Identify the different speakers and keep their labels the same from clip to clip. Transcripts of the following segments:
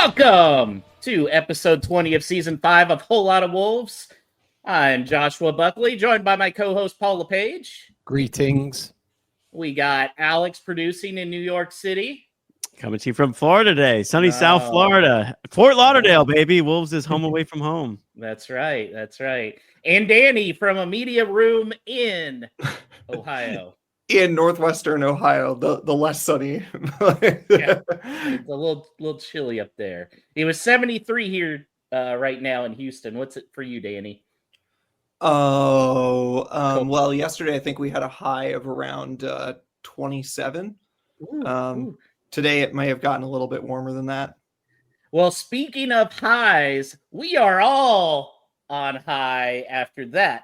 Speaker 1: Welcome to episode 20 of season 5 of Whole Lot of Wolves. I'm Joshua Buckley, joined by my co-host Paul LePage.
Speaker 2: Greetings.
Speaker 1: We got Alex producing in New York City.
Speaker 3: Coming to you from Florida today, sunny South Florida. Fort Lauderdale, baby. Wolves is home away from home.
Speaker 1: That's right. And Danny from a media room in Ohio.
Speaker 4: In northwestern Ohio, the less sunny.
Speaker 1: Yeah, it's a little chilly up there. It was 73 here right now in Houston. What's it for you, Danny?
Speaker 4: Well, yesterday I think we had a high of around 27.
Speaker 1: Ooh.
Speaker 4: Today it may have gotten a little bit warmer than that.
Speaker 1: Well, speaking of highs, we are all on high after that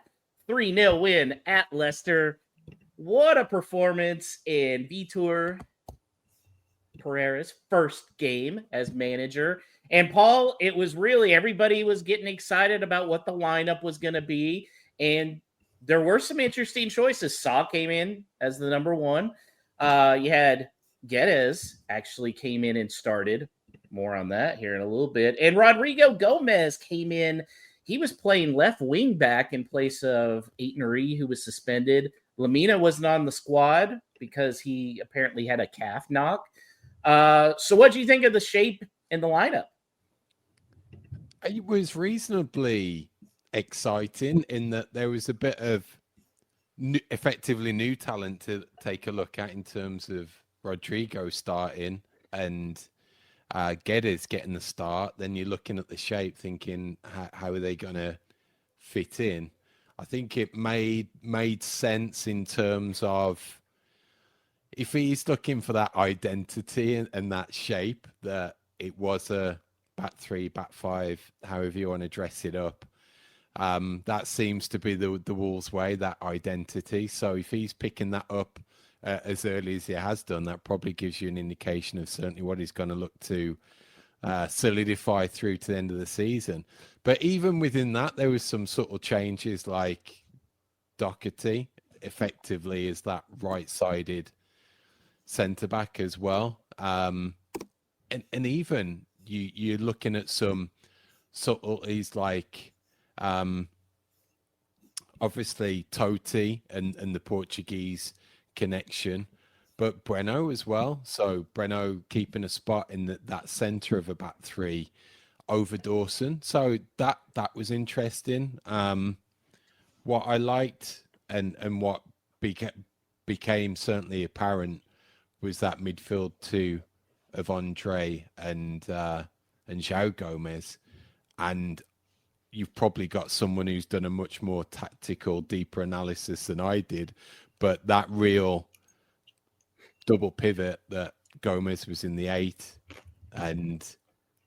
Speaker 1: 3-0 win at Leicester. What a performance in Vitor Pereira's first game as manager. And Paul, it was really, everybody was getting excited about what the lineup was going to be. And there were some interesting choices. Saw came in as the number one. You had Guedes actually came in and started. More on that here in a little bit. And Rodrigo Gomez came in. He was playing left wing back in place of Aitnery, who was suspended. Lamina wasn't on the squad because he apparently had a calf knock. So what do you think of the shape in the lineup?
Speaker 2: It was reasonably exciting in that there was a bit of effectively new talent to take a look at in terms of Rodrigo starting and Guedes getting the start. Then you're looking at the shape thinking, how are they going to fit in? I think it made sense in terms of if he's looking for that identity and that shape, that it was a back three, back five, however you want to dress it up. That seems to be the Wolves' way, that identity. So if he's picking that up as early as he has done, that probably gives you an indication of certainly what he's going to look to solidify through to the end of the season. But even within that, there was some subtle changes, like Doherty effectively is that right-sided centre-back as well. And even you're looking at some subtleties like obviously Totti and the Portuguese connection, but Breno as well. So Breno keeping a spot in that centre of a back three over Dawson. So that was interesting. What I liked and what became certainly apparent was that midfield two of Andre and João Gomez. And you've probably got someone who's done a much more tactical, deeper analysis than I did. But that real double pivot that Gomez was in the 8 and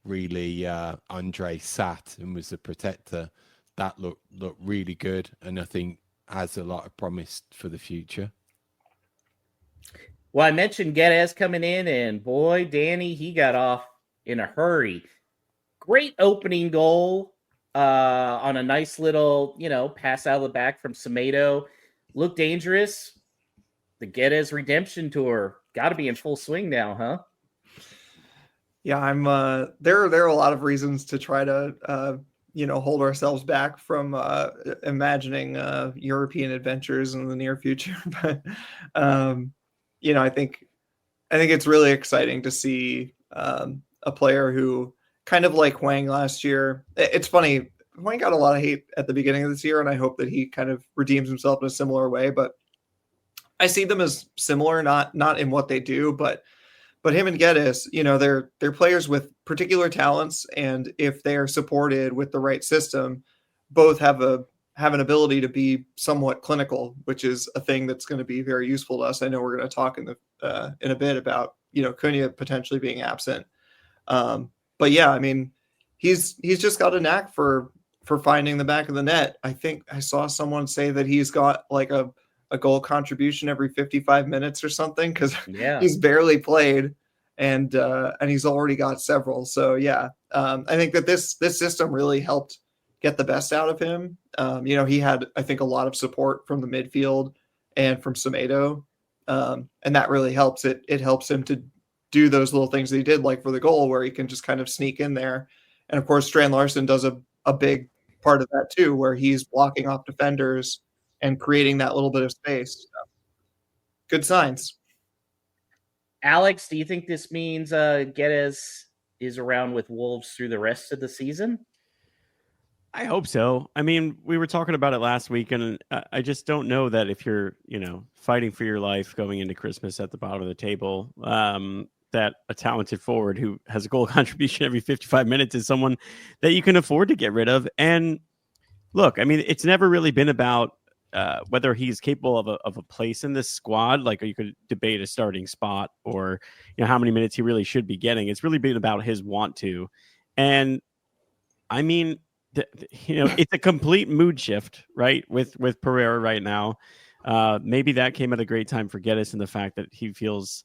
Speaker 2: really Andre sat and was the protector, that looked really good, and I think has a lot of promise for the future.
Speaker 1: Well, I mentioned Guedes coming in, and boy, Danny, he got off in a hurry. Great opening goal on a nice little, pass out of the back from Semedo. Looked dangerous. The Guedes redemption tour got to be in full swing now, huh?
Speaker 4: Yeah, I'm. There are a lot of reasons to try to hold ourselves back from imagining European adventures in the near future. But I think it's really exciting to see a player who kind of like Hwang last year. It's funny, Hwang got a lot of hate at the beginning of this year, and I hope that he kind of redeems himself in a similar way. But I see them as similar, not in what they do, but him and Guedes, they're players with particular talents, and if they are supported with the right system, both have an ability to be somewhat clinical, which is a thing that's going to be very useful to us. I know we're going to talk in a bit about Cunha potentially being absent, but yeah, I mean, he's just got a knack for finding the back of the net. I think I saw someone say that he's got like a goal contribution every 55 minutes or something, because he's barely played and he's already got several. So yeah, I think that this system really helped get the best out of him. He had, I think, a lot of support from the midfield and from Semedo, and that really helps. It helps him to do those little things that he did, like for the goal, where he can just kind of sneak in there. And of course, Strand Larson does a big part of that too, where he's blocking off defenders and creating that little bit of space. So, good signs.
Speaker 1: Alex, do you think this means Geddes is around with Wolves through the rest of the season?
Speaker 3: I hope so. I mean, we were talking about it last week, and I just don't know that if you're, fighting for your life going into Christmas at the bottom of the table, that a talented forward who has a goal contribution every 55 minutes is someone that you can afford to get rid of. And look, I mean, it's never really been about whether he's capable of a place in this squad. Like, you could debate a starting spot or, how many minutes he really should be getting. It's really been about his want to. And I mean, it's a complete mood shift, right? With Pereira right now. Maybe that came at a great time for Geddes, and the fact that he feels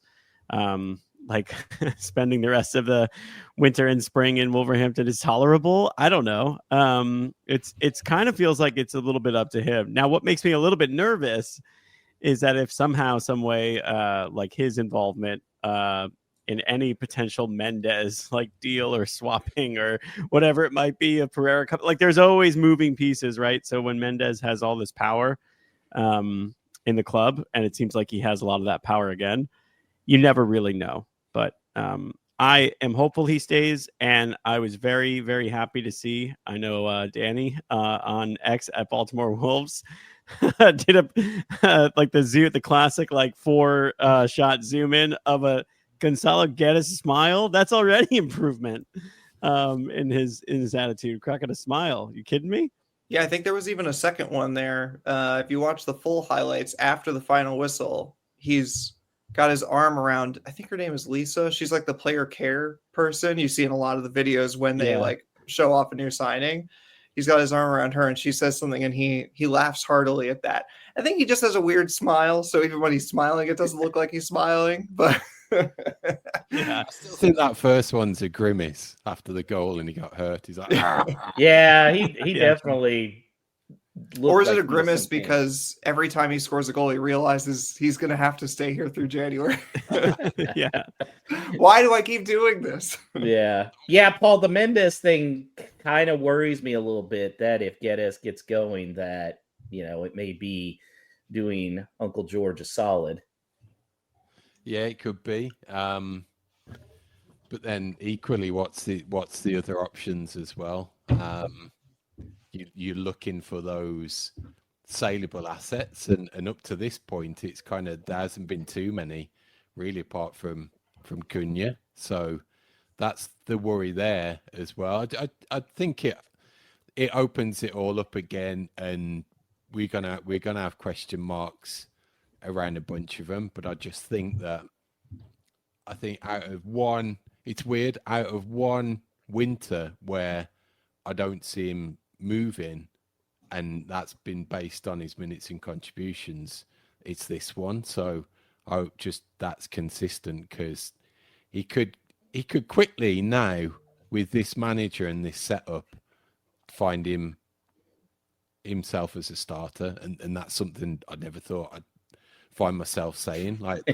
Speaker 3: like spending the rest of the winter and spring in Wolverhampton is tolerable. I don't know. It's kind of feels like it's a little bit up to him. Now, what makes me a little bit nervous is that if somehow, some way, like his involvement in any potential Mendes like deal or swapping or whatever it might be, a Pereira Cup, like there's always moving pieces, right? So when Mendes has all this power in the club, and it seems like he has a lot of that power again, you never really know. But I am hopeful he stays, and I was very, very happy to see, I know Danny on X at Baltimore Wolves did like the classic like 4 shot zoom in of a Gonzalo Geddes smile. That's already improvement in his attitude. Cracking a smile. You kidding me?
Speaker 4: Yeah, I think there was even a second one there. If you watch the full highlights after the final whistle, he's got his arm around, I think her name is Lisa. She's like the player care person you see in a lot of the videos when they like show off a new signing. He's got his arm around her and she says something and he laughs heartily at that. I think he just has a weird smile. So even when he's smiling, it doesn't look like he's smiling, but
Speaker 2: I still think that first one's a grimace after the goal and he got hurt. He's like,
Speaker 1: yeah, he definitely.
Speaker 4: Or is it a grimace because every time he scores a goal, he realizes he's going to have to stay here through January?
Speaker 3: Yeah.
Speaker 4: Why do I keep doing this?
Speaker 1: Yeah, Paul, the Mendes thing kind of worries me a little bit, that if Geddes gets going, that, it may be doing Uncle George a solid.
Speaker 2: Yeah, it could be. But then equally, what's the other options as well? You're looking for those saleable assets, and up to this point, it's kind of, there hasn't been too many really, apart from Cunha. So that's the worry there as well. I think it opens it all up again, and we're gonna have question marks around a bunch of them. But I just think that out of one, it's weird, out of one winter where I don't see him moving, and that's been based on his minutes and contributions, it's this one. So I hope just that's consistent, because he could quickly now, with this manager and this setup, find himself as a starter, and that's something I never thought I'd find myself saying. Like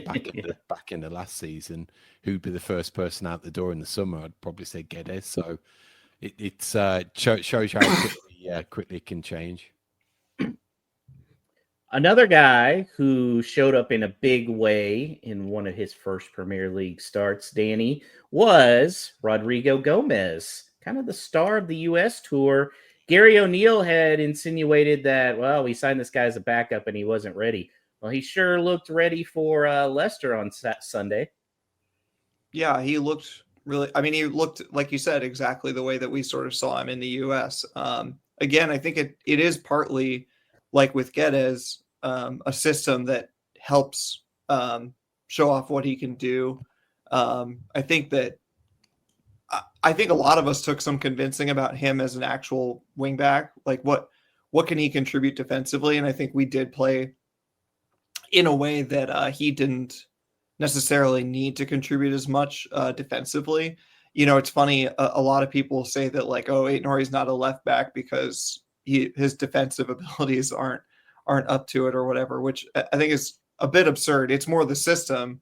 Speaker 2: back in the last season, who'd be the first person out the door in the summer? I'd probably say Geddes. So it shows how quickly it can change.
Speaker 1: Another guy who showed up in a big way in one of his first Premier League starts, Danny, was Rodrigo Gomez, kind of the star of the U.S. tour. Gary O'Neill had insinuated that, well, we signed this guy as a backup and he wasn't ready. Well, he sure looked ready for Leicester on Sunday. Yeah,
Speaker 4: he looked really, he looked, like you said, exactly the way that we sort of saw him in the U.S. Again, I think it is partly, like with Geddes, a system that helps show off what he can do. I think a lot of us took some convincing about him as an actual wingback. Like what can he contribute defensively? And I think we did play in a way that he didn't necessarily need to contribute as much defensively. It's funny. A lot of people say that like, oh, Aït-Nouri's not a left back because his defensive abilities aren't up to it or whatever, which I think is a bit absurd. It's more the system.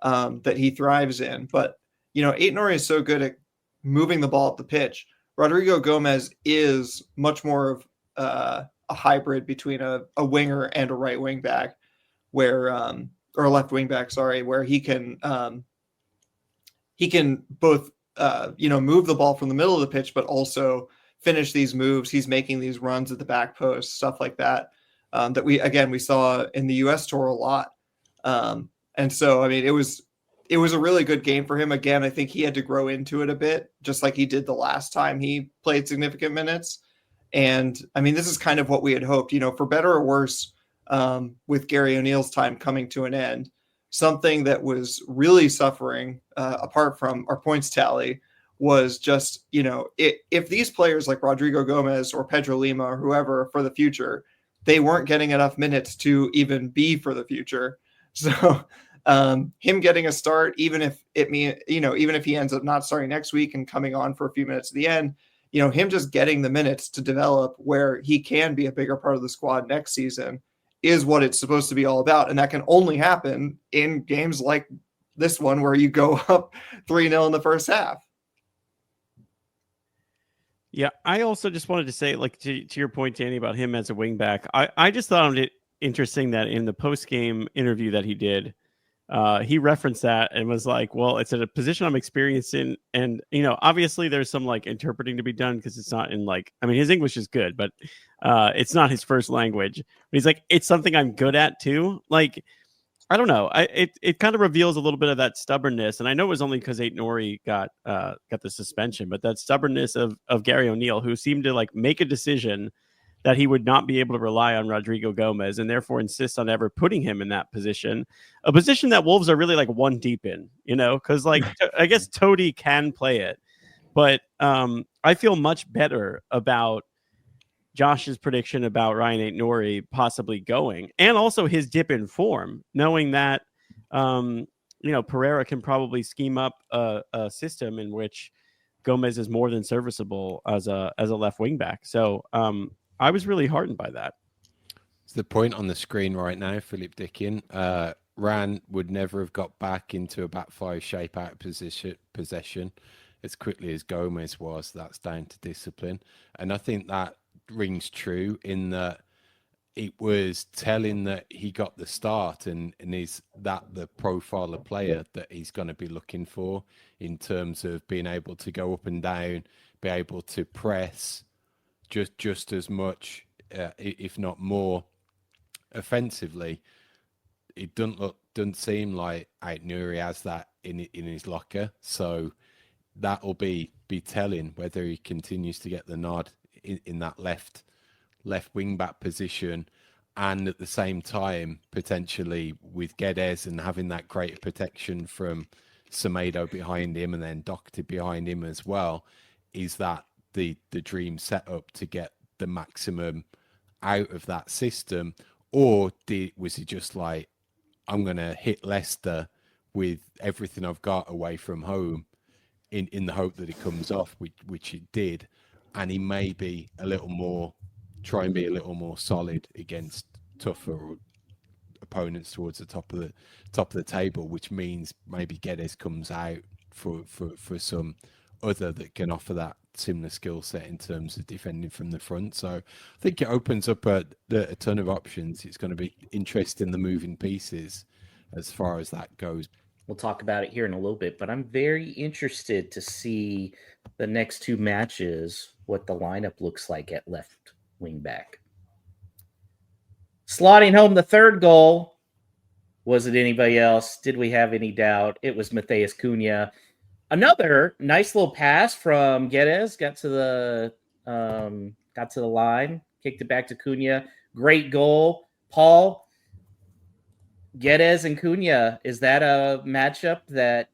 Speaker 4: that he thrives in. But, Aït-Nouri is so good at moving the ball up the pitch. Rodrigo Gomez is much more of a hybrid between a winger and a right wing back, where or a left wing back, sorry, where he can both move the ball from the middle of the pitch, but also finish these moves. He's making these runs at the back post, stuff like that. That we saw in the U.S. tour a lot. And so, I mean, it was a really good game for him. Again, I think he had to grow into it a bit, just like he did the last time he played significant minutes. And I mean, this is kind of what we had hoped, for better or worse, with Gary O'Neill's time coming to an end. Something that was really suffering, apart from our points tally, was just, if these players like Rodrigo Gomez or Pedro Lima or whoever for the future, they weren't getting enough minutes to even be for the future. So him getting a start, even if he ends up not starting next week and coming on for a few minutes at the end, him just getting the minutes to develop where he can be a bigger part of the squad next season is what it's supposed to be all about. And that can only happen in games like this one, where you go up 3-0 in the first half.
Speaker 3: Yeah, I also just wanted to say, like, to your point, Danny, about him as a wingback, I just thought it interesting that in the post-game interview that he did, he referenced that and was like, well, it's at a position I'm experienced in. And, obviously there's some like interpreting to be done, because it's not in his English is good, but it's not his first language. But he's like, it's something I'm good at too. Like, I don't know. It kind of reveals a little bit of that stubbornness. And I know it was only because Aït-Nouri got the suspension, but that stubbornness of Gary O'Neill, who seemed to like make a decision that he would not be able to rely on Rodrigo Gomez, and therefore insist on ever putting him in that position, a position that Wolves are really like one deep in, because like I guess Toady can play it, but I feel much better about Josh's prediction about Ryan Aït-Nouri possibly going, and also his dip in form, knowing that Pereira can probably scheme up a system in which Gomez is more than serviceable as a left wing back. So I was really heartened by that.
Speaker 2: It's the point on the screen right now, Philip Dickin. Ran would never have got back into a back five shape out of possession as quickly as Gomez was. That's down to discipline. And I think that rings true in that it was telling that he got the start, and is that the profile of player that he's going to be looking for in terms of being able to go up and down, be able to press just as much, if not more, offensively. It doesn't seem like Aït-Nouri has that in his locker. So that'll be telling whether he continues to get the nod in that left wing back position, and at the same time potentially with Guedes and having that greater protection from Semedo behind him and then Doherty behind him as well. Is that the dream setup to get the maximum out of that system, or was he just like, I'm going to hit Leicester with everything I've got away from home in the hope that it comes off, which it did, and he may be try and be a little more solid against tougher opponents towards the top of the table, which means maybe Guedes comes out for some other that can offer that similar skill set in terms of defending from the front. So I think it opens up a ton of options. It's going to be interesting, the moving pieces as far as that goes.
Speaker 1: We'll talk about it here in a little bit, but I'm very interested to see the next two matches, what the lineup looks like at left wing back. Slotting home the third goal. Was it anybody else? Did we have any doubt? It was Matheus Cunha. Another nice little pass from Guedes. Got to the line, kicked it back to Cunha. Great goal. Paul, Guedes and Cunha, is that a matchup that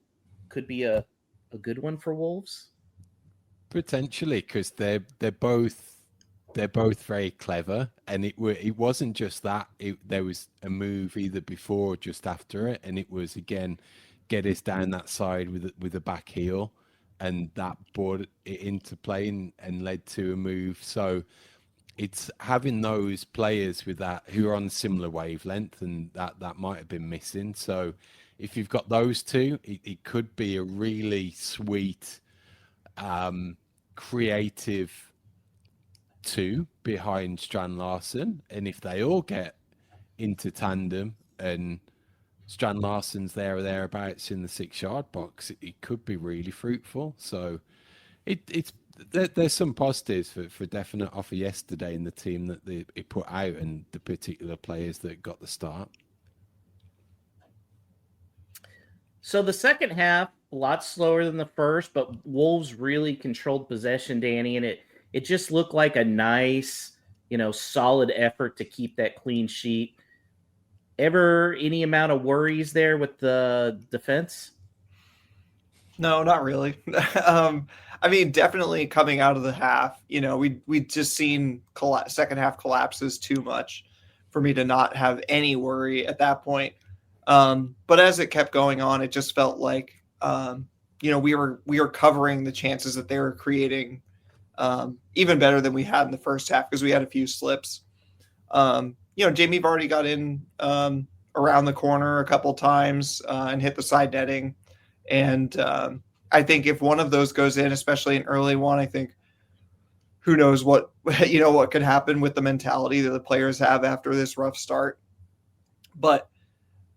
Speaker 1: could be a good one for Wolves?
Speaker 2: Potentially, because they're both very clever, and it wasn't just that. There was a move either before or just after it, and it was again Guedes down that side with a back heel, and that brought it into play and led to a move. So it's having those players with that who are on a similar wavelength, and that might have been missing. So if you've got those two, it could be a really sweet, creative two behind Strand Larsen. And if they all get into tandem and Strand Larsen's there or thereabouts in the 6-yard box, it could be really fruitful. So there's some positives for definite offer yesterday in the team that they put out and the particular players that got the start.
Speaker 1: So the second half, a lot slower than the first, but Wolves really controlled possession, Danny, and it just looked like a nice, solid effort to keep that clean sheet. Ever any amount of worries there with the defense?
Speaker 4: No, not really. I mean, definitely coming out of the half, we just seen second half collapses too much for me to not have any worry at that point. But as it kept going on, it just felt like, we were covering the chances that they were creating even better than we had in the first half because we had a few slips. Jamie Vardy got in around the corner a couple times and hit the side netting. And I think if one of those goes in, especially an early one, I think who knows what could happen with the mentality that the players have after this rough start. But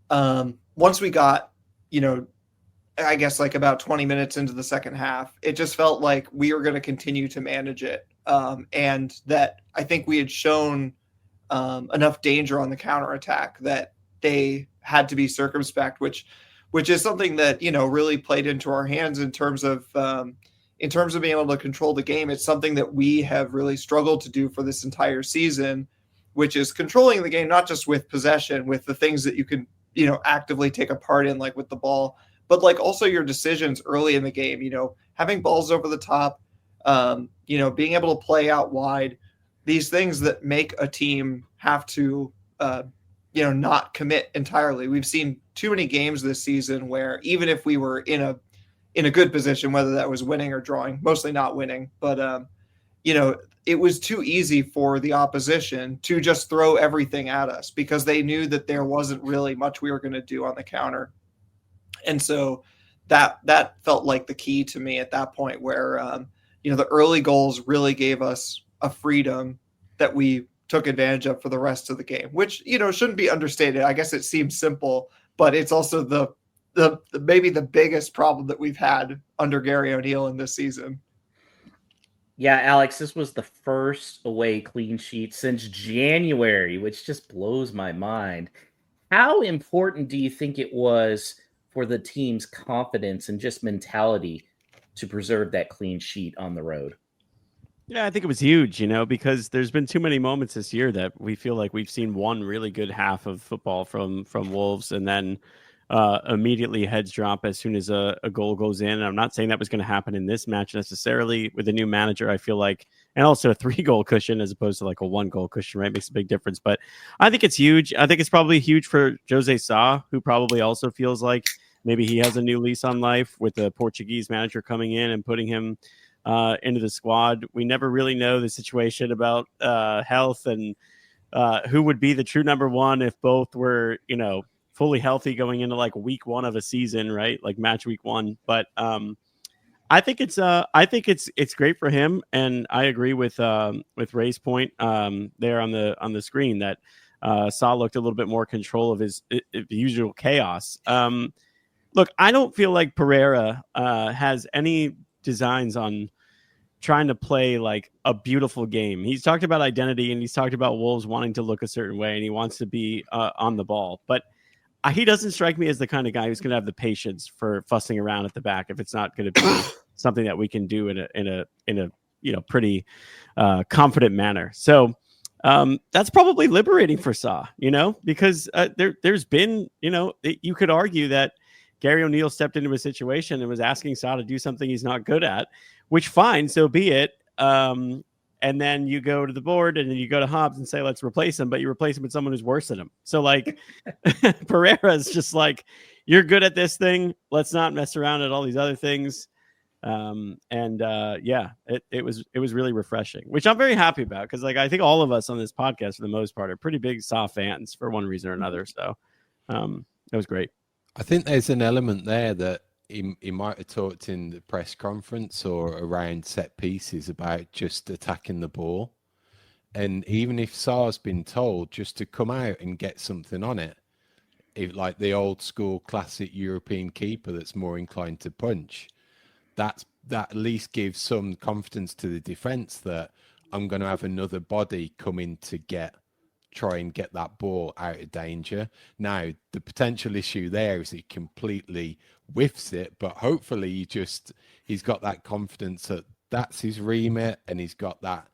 Speaker 4: once we got, I guess like about 20 minutes into the second half, it just felt like we were going to continue to manage it. And that I think we had shown enough danger on the counterattack that they had to be circumspect, which is something that, really played into our hands in terms of being able to control the game. It's something that we have really struggled to do for this entire season, which is controlling the game, not just with possession, with the things that you can, actively take a part in, like with the ball, but like also your decisions early in the game, having balls over the top, being able to play out wide, these things that make a team have to, not commit entirely. We've seen too many games this season where even if we were in a good position, whether that was winning or drawing, mostly not winning, but it was too easy for the opposition to just throw everything at us because they knew that there wasn't really much we were going to do on the counter. And so that felt like the key to me at that point where, the early goals really gave us a freedom that we took advantage of for the rest of the game, which, shouldn't be understated. I guess it seems simple, but it's also the maybe the biggest problem that we've had under Gary O'Neill in this season.
Speaker 1: Yeah, Alex, this was the first away clean sheet since January, which just blows my mind. How important do you think it was for the team's confidence and just mentality to preserve that clean sheet on the road?
Speaker 3: Yeah, I think it was huge, because there's been too many moments this year that we feel like we've seen one really good half of football from Wolves and then immediately heads drop as soon as a goal goes in. And I'm not saying that was going to happen in this match necessarily with a new manager. I feel like, and also a 3-goal cushion as opposed to like a 1-goal cushion, right? Makes a big difference. But I think it's huge. I think it's probably huge for Jose Sa, who probably also feels like maybe he has a new lease on life with the Portuguese manager coming in and putting him into the squad. We never really know the situation about health and who would be the true number one if both were, fully healthy going into like week 1 of a season, right? Like match week 1. But I think it's great for him, and I agree with Ray's point there on the screen that Saul looked a little bit more control of his usual chaos. Look, I don't feel like Pereira has any designs on trying to play like a beautiful game. He's talked about identity and he's talked about Wolves wanting to look a certain way and he wants to be on the ball, but he doesn't strike me as the kind of guy who's going to have the patience for fussing around at the back if it's not going to be something that we can do in a pretty confident manner. So that's probably liberating for Sa, because there's been, you could argue that Gary O'Neill stepped into a situation and was asking Sa to do something he's not good at, which fine, so be it. And then you go to the board and then you go to Hobbs and say, let's replace him, but you replace him with someone who's worse than him. So like Pereira is just like, you're good at this thing. Let's not mess around at all these other things. It was really refreshing, which I'm very happy about, because like I think all of us on this podcast for the most part are pretty big Saw fans for one reason or another. So it was great.
Speaker 2: I think there's an element there that he might have talked in the press conference or around set pieces about just attacking the ball. And even if Sar's been told just to come out and get something on it, if like the old school classic European keeper that's more inclined to punch, that at least gives some confidence to the defense that I'm going to have another body come in to try and get that ball out of danger. Now, the potential issue there is he completely whiffs it, but hopefully he's got that confidence that that's his remit, and he's got that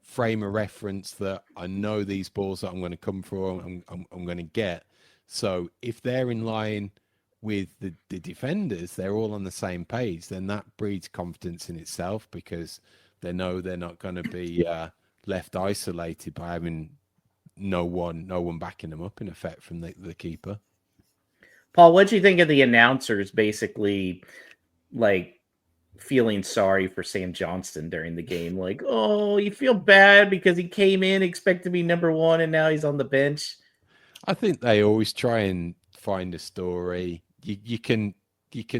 Speaker 2: frame of reference that I know these balls that I'm going to come for, I'm going to get. So if they're in line with the defenders, they're all on the same page, then that breeds confidence in itself, because they know they're not going to be left isolated by having no one backing them up, in effect, from the keeper.
Speaker 1: Paul, what do you think of the announcers basically like feeling sorry for Sam Johnston during the game? Like, oh, you feel bad because he came in, expect to be number one, and now he's on the bench.
Speaker 2: I think they always try and find a story. You can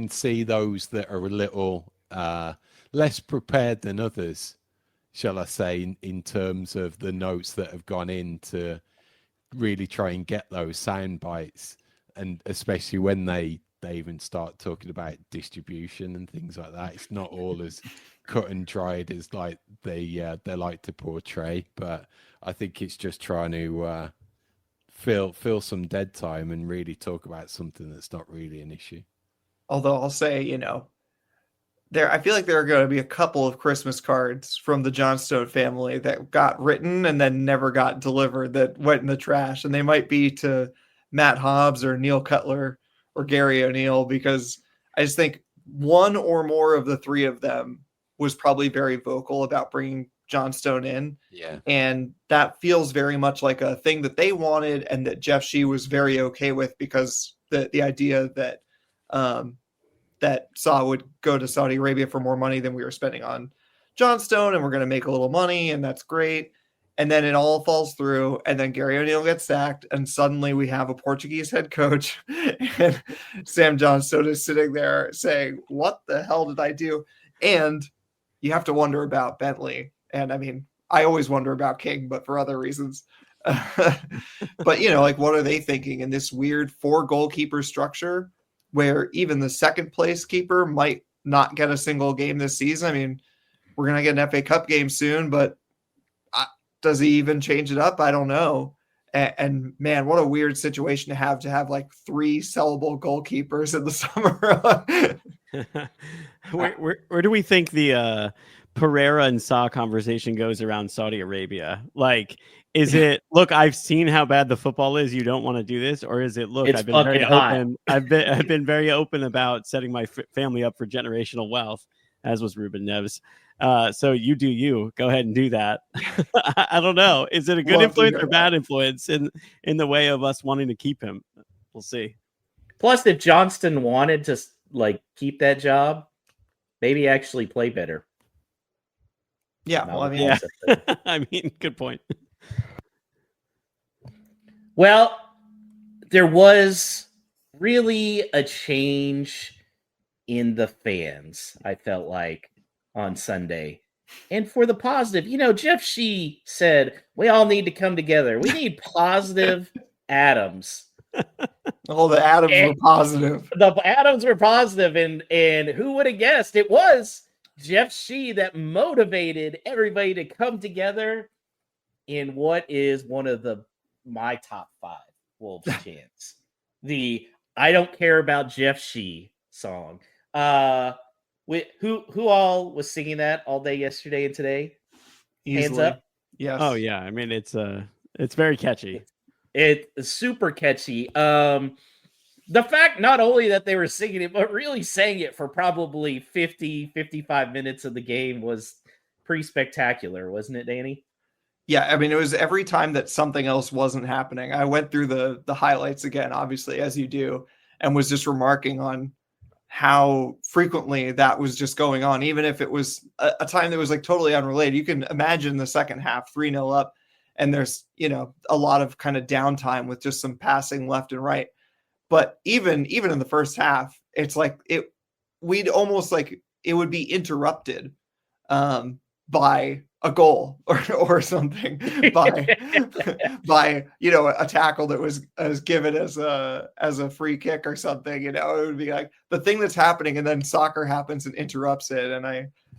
Speaker 2: see those that are a little less prepared than others, shall I say, in terms of the notes that have gone in to really try and get those sound bites, and especially when they even start talking about distribution and things like that. It's not all as cut and dried as like they like to portray, but I think it's just trying to fill some dead time and really talk about something that's not really an issue.
Speaker 4: Although I'll say, I feel like there are going to be a couple of Christmas cards from the Johnstone family that got written and then never got delivered, that went in the trash. And they might be to Matt Hobbs or Neil Cutler or Gary O'Neill, because I just think one or more of the three of them was probably very vocal about bringing Johnstone in.
Speaker 2: Yeah. And
Speaker 4: that feels very much like a thing that they wanted, and that Jeff Shee was very okay with, because the idea that that Saw would go to Saudi Arabia for more money than we were spending on Johnstone, and we're going to make a little money, and that's great. And then it all falls through, and then Gary O'Neill gets sacked, and suddenly we have a Portuguese head coach, and Sam Johnstone is sitting there saying, what the hell did I do? And you have to wonder about Bentley. And I mean, I always wonder about King, but for other reasons. But, like, what are they thinking in this weird 4 goalkeeper structure where even the second place keeper might not get a single game this season? I mean, we're going to get an FA Cup game soon, but does he even change it up? I don't know. And man, what a weird situation to have like 3 sellable goalkeepers in the summer.
Speaker 3: Where do we think the Pereira and Saw conversation goes around Saudi Arabia? Like, is it, look, I've seen how bad the football is, you don't want to do this? Or is it, look,
Speaker 1: It's
Speaker 3: I've been very
Speaker 1: hot.
Speaker 3: open. I've been very open about setting my family up for generational wealth, as was Ruben Neves. So you do you. Go ahead and do that. I don't know. Is it a good influence or bad influence in the way of us wanting to keep him? We'll see.
Speaker 1: Plus, if Johnston wanted to like keep that job, maybe actually play better.
Speaker 4: Yeah,
Speaker 1: No,
Speaker 4: well, I mean,
Speaker 3: Yeah. I mean, good point.
Speaker 1: Well, there was really a change in the fans, I felt like, on Sunday. And for the positive, Jeff Shee said, we all need to come together. We need positive Adams.
Speaker 4: all the Adams were positive.
Speaker 1: The Adams were positive, and who would have guessed it was Jeff Shee that motivated everybody to come together in what is one of my top 5 Wolves chants. The I Don't Care About Jeff Shee song. Who all was singing that all day yesterday and today?
Speaker 4: Easily.
Speaker 1: Hands up.
Speaker 4: Yes.
Speaker 3: Oh yeah. I mean, it's very catchy.
Speaker 1: It's super catchy. The fact not only that they were singing it, but really sang it for probably 55 minutes of the game was pretty spectacular, wasn't it, Danny?
Speaker 4: Yeah, I mean, it was every time that something else wasn't happening. I went through the highlights again, obviously, as you do, and was just remarking on how frequently that was just going on, even if it was a time that was like totally unrelated. You can imagine the second half 3-0 up, and there's, a lot of kind of downtime with just some passing left and right. But even in the first half, it's like we'd almost like it would be interrupted by a goal or something, by a tackle that was given as a free kick or something. It would be like the thing that's happening, and then soccer happens and interrupts it. And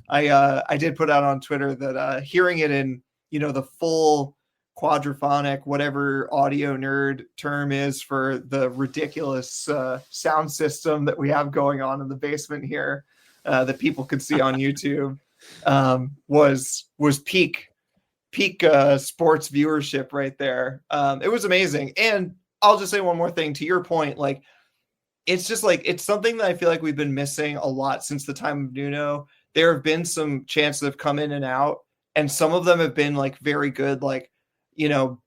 Speaker 4: I did put out on Twitter that hearing it in the full quadraphonic, whatever audio nerd term is for the ridiculous sound system that we have going on in the basement here, that people could see on YouTube, was peak sports viewership right there. It was amazing. And I'll just say one more thing to your point. Like, it's just like, it's something that I feel like we've been missing a lot since the time of Nuno. There have been some chances that have come in and out, and some of them have been like very good. Like, the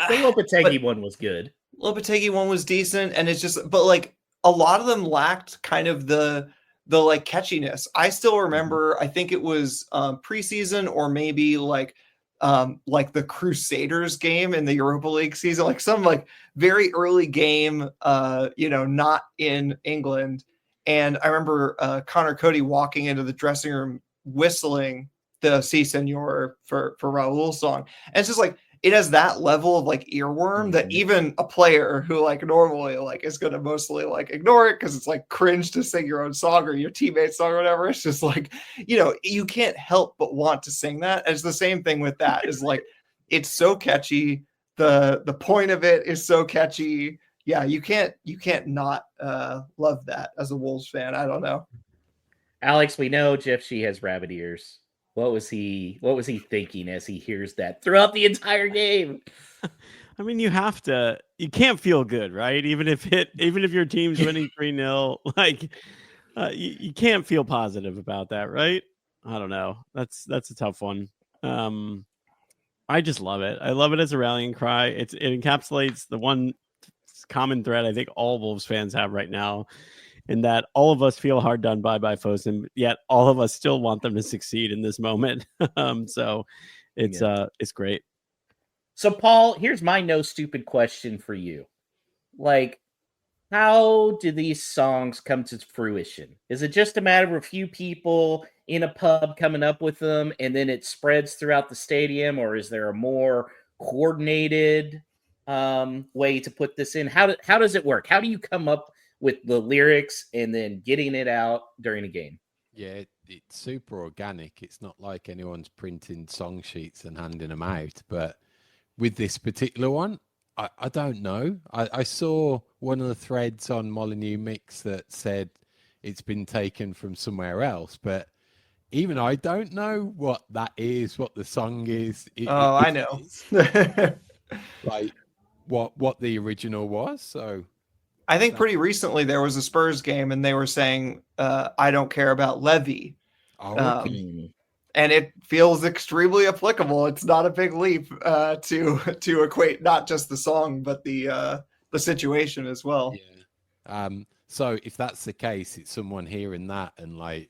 Speaker 1: Lopetegui one was good.
Speaker 4: Lopetegui one was decent, and it's just, but like a lot of them lacked kind of the like catchiness. I still remember, I think it was preseason, or maybe like the Crusaders game in the Europa League season, like some like very early game, not in England. And I remember Connor Cody walking into the dressing room whistling the Si Senor for Raul's song. And it's just like, it has that level of like earworm that even a player who like normally like is going to mostly like ignore it because it's like cringe to sing your own song or your teammate's song or whatever. It's just like, you can't help but want to sing that. And it's the same thing with that, is like, it's so catchy. The point of it is so catchy. Yeah, you can't not love that as a Wolves fan. I don't know.
Speaker 1: Alex, we know Jeff Shee has rabbit ears. What was he thinking as he hears that throughout the entire game?
Speaker 3: I mean, you can't feel good, right? Even if your team's winning 3-0, like you can't feel positive about that, right? I don't know. That's a tough one. I just love it. I love it as a rallying cry. It encapsulates the one common thread I think all Wolves fans have right now, in that all of us feel hard done by Fosun, yet all of us still want them to succeed in this moment. So it's great.
Speaker 1: So, Paul, here's my no stupid question for you. Like, how do these songs come to fruition? Is it just a matter of a few people in a pub coming up with them and then it spreads throughout the stadium, or is there a more coordinated way to put this in? How does it work? How do you come up with the lyrics and then getting it out during a game?
Speaker 2: Yeah, it's super organic. It's not like anyone's printing song sheets and handing them out. But with this particular one, I don't know. I saw one of the threads on Molyneux Mix that said it's been taken from somewhere else, but even I don't know what that is, what the song is.
Speaker 4: I know.
Speaker 2: Like what the original was. So
Speaker 4: I think pretty recently there was a Spurs game and they were saying, I don't care about Levy. And it feels extremely applicable. It's not a big leap to equate not just the song, but the situation as well.
Speaker 2: Yeah. So if that's the case, it's someone hearing that and like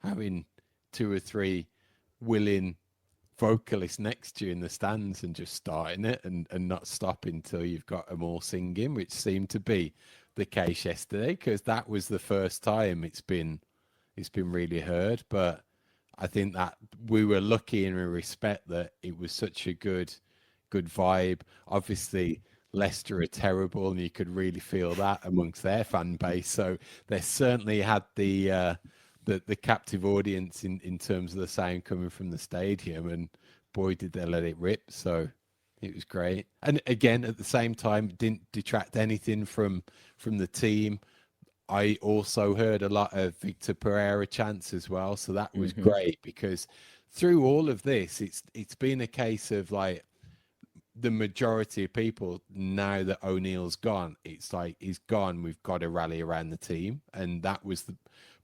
Speaker 2: having 2 or 3 willing vocalists next to you in the stands and just starting it and not stopping until you've got them all singing, which seemed to be the case yesterday, because that was the first time it's been really heard. But I think that we were lucky in respect that it was such a good vibe. Obviously Leicester are terrible and you could really feel that amongst their fan base, so they certainly had the captive audience in terms of the sound coming from the stadium, and boy did they let it rip. So it was great. And again, at the same time, it didn't detract anything from the team. I also heard a lot of Vitor Pereira chants as well, so that was great, because through all of this, it's been a case of like the majority of people, now that O'Neill's gone, it's like he's gone, we've got to rally around the team, and that was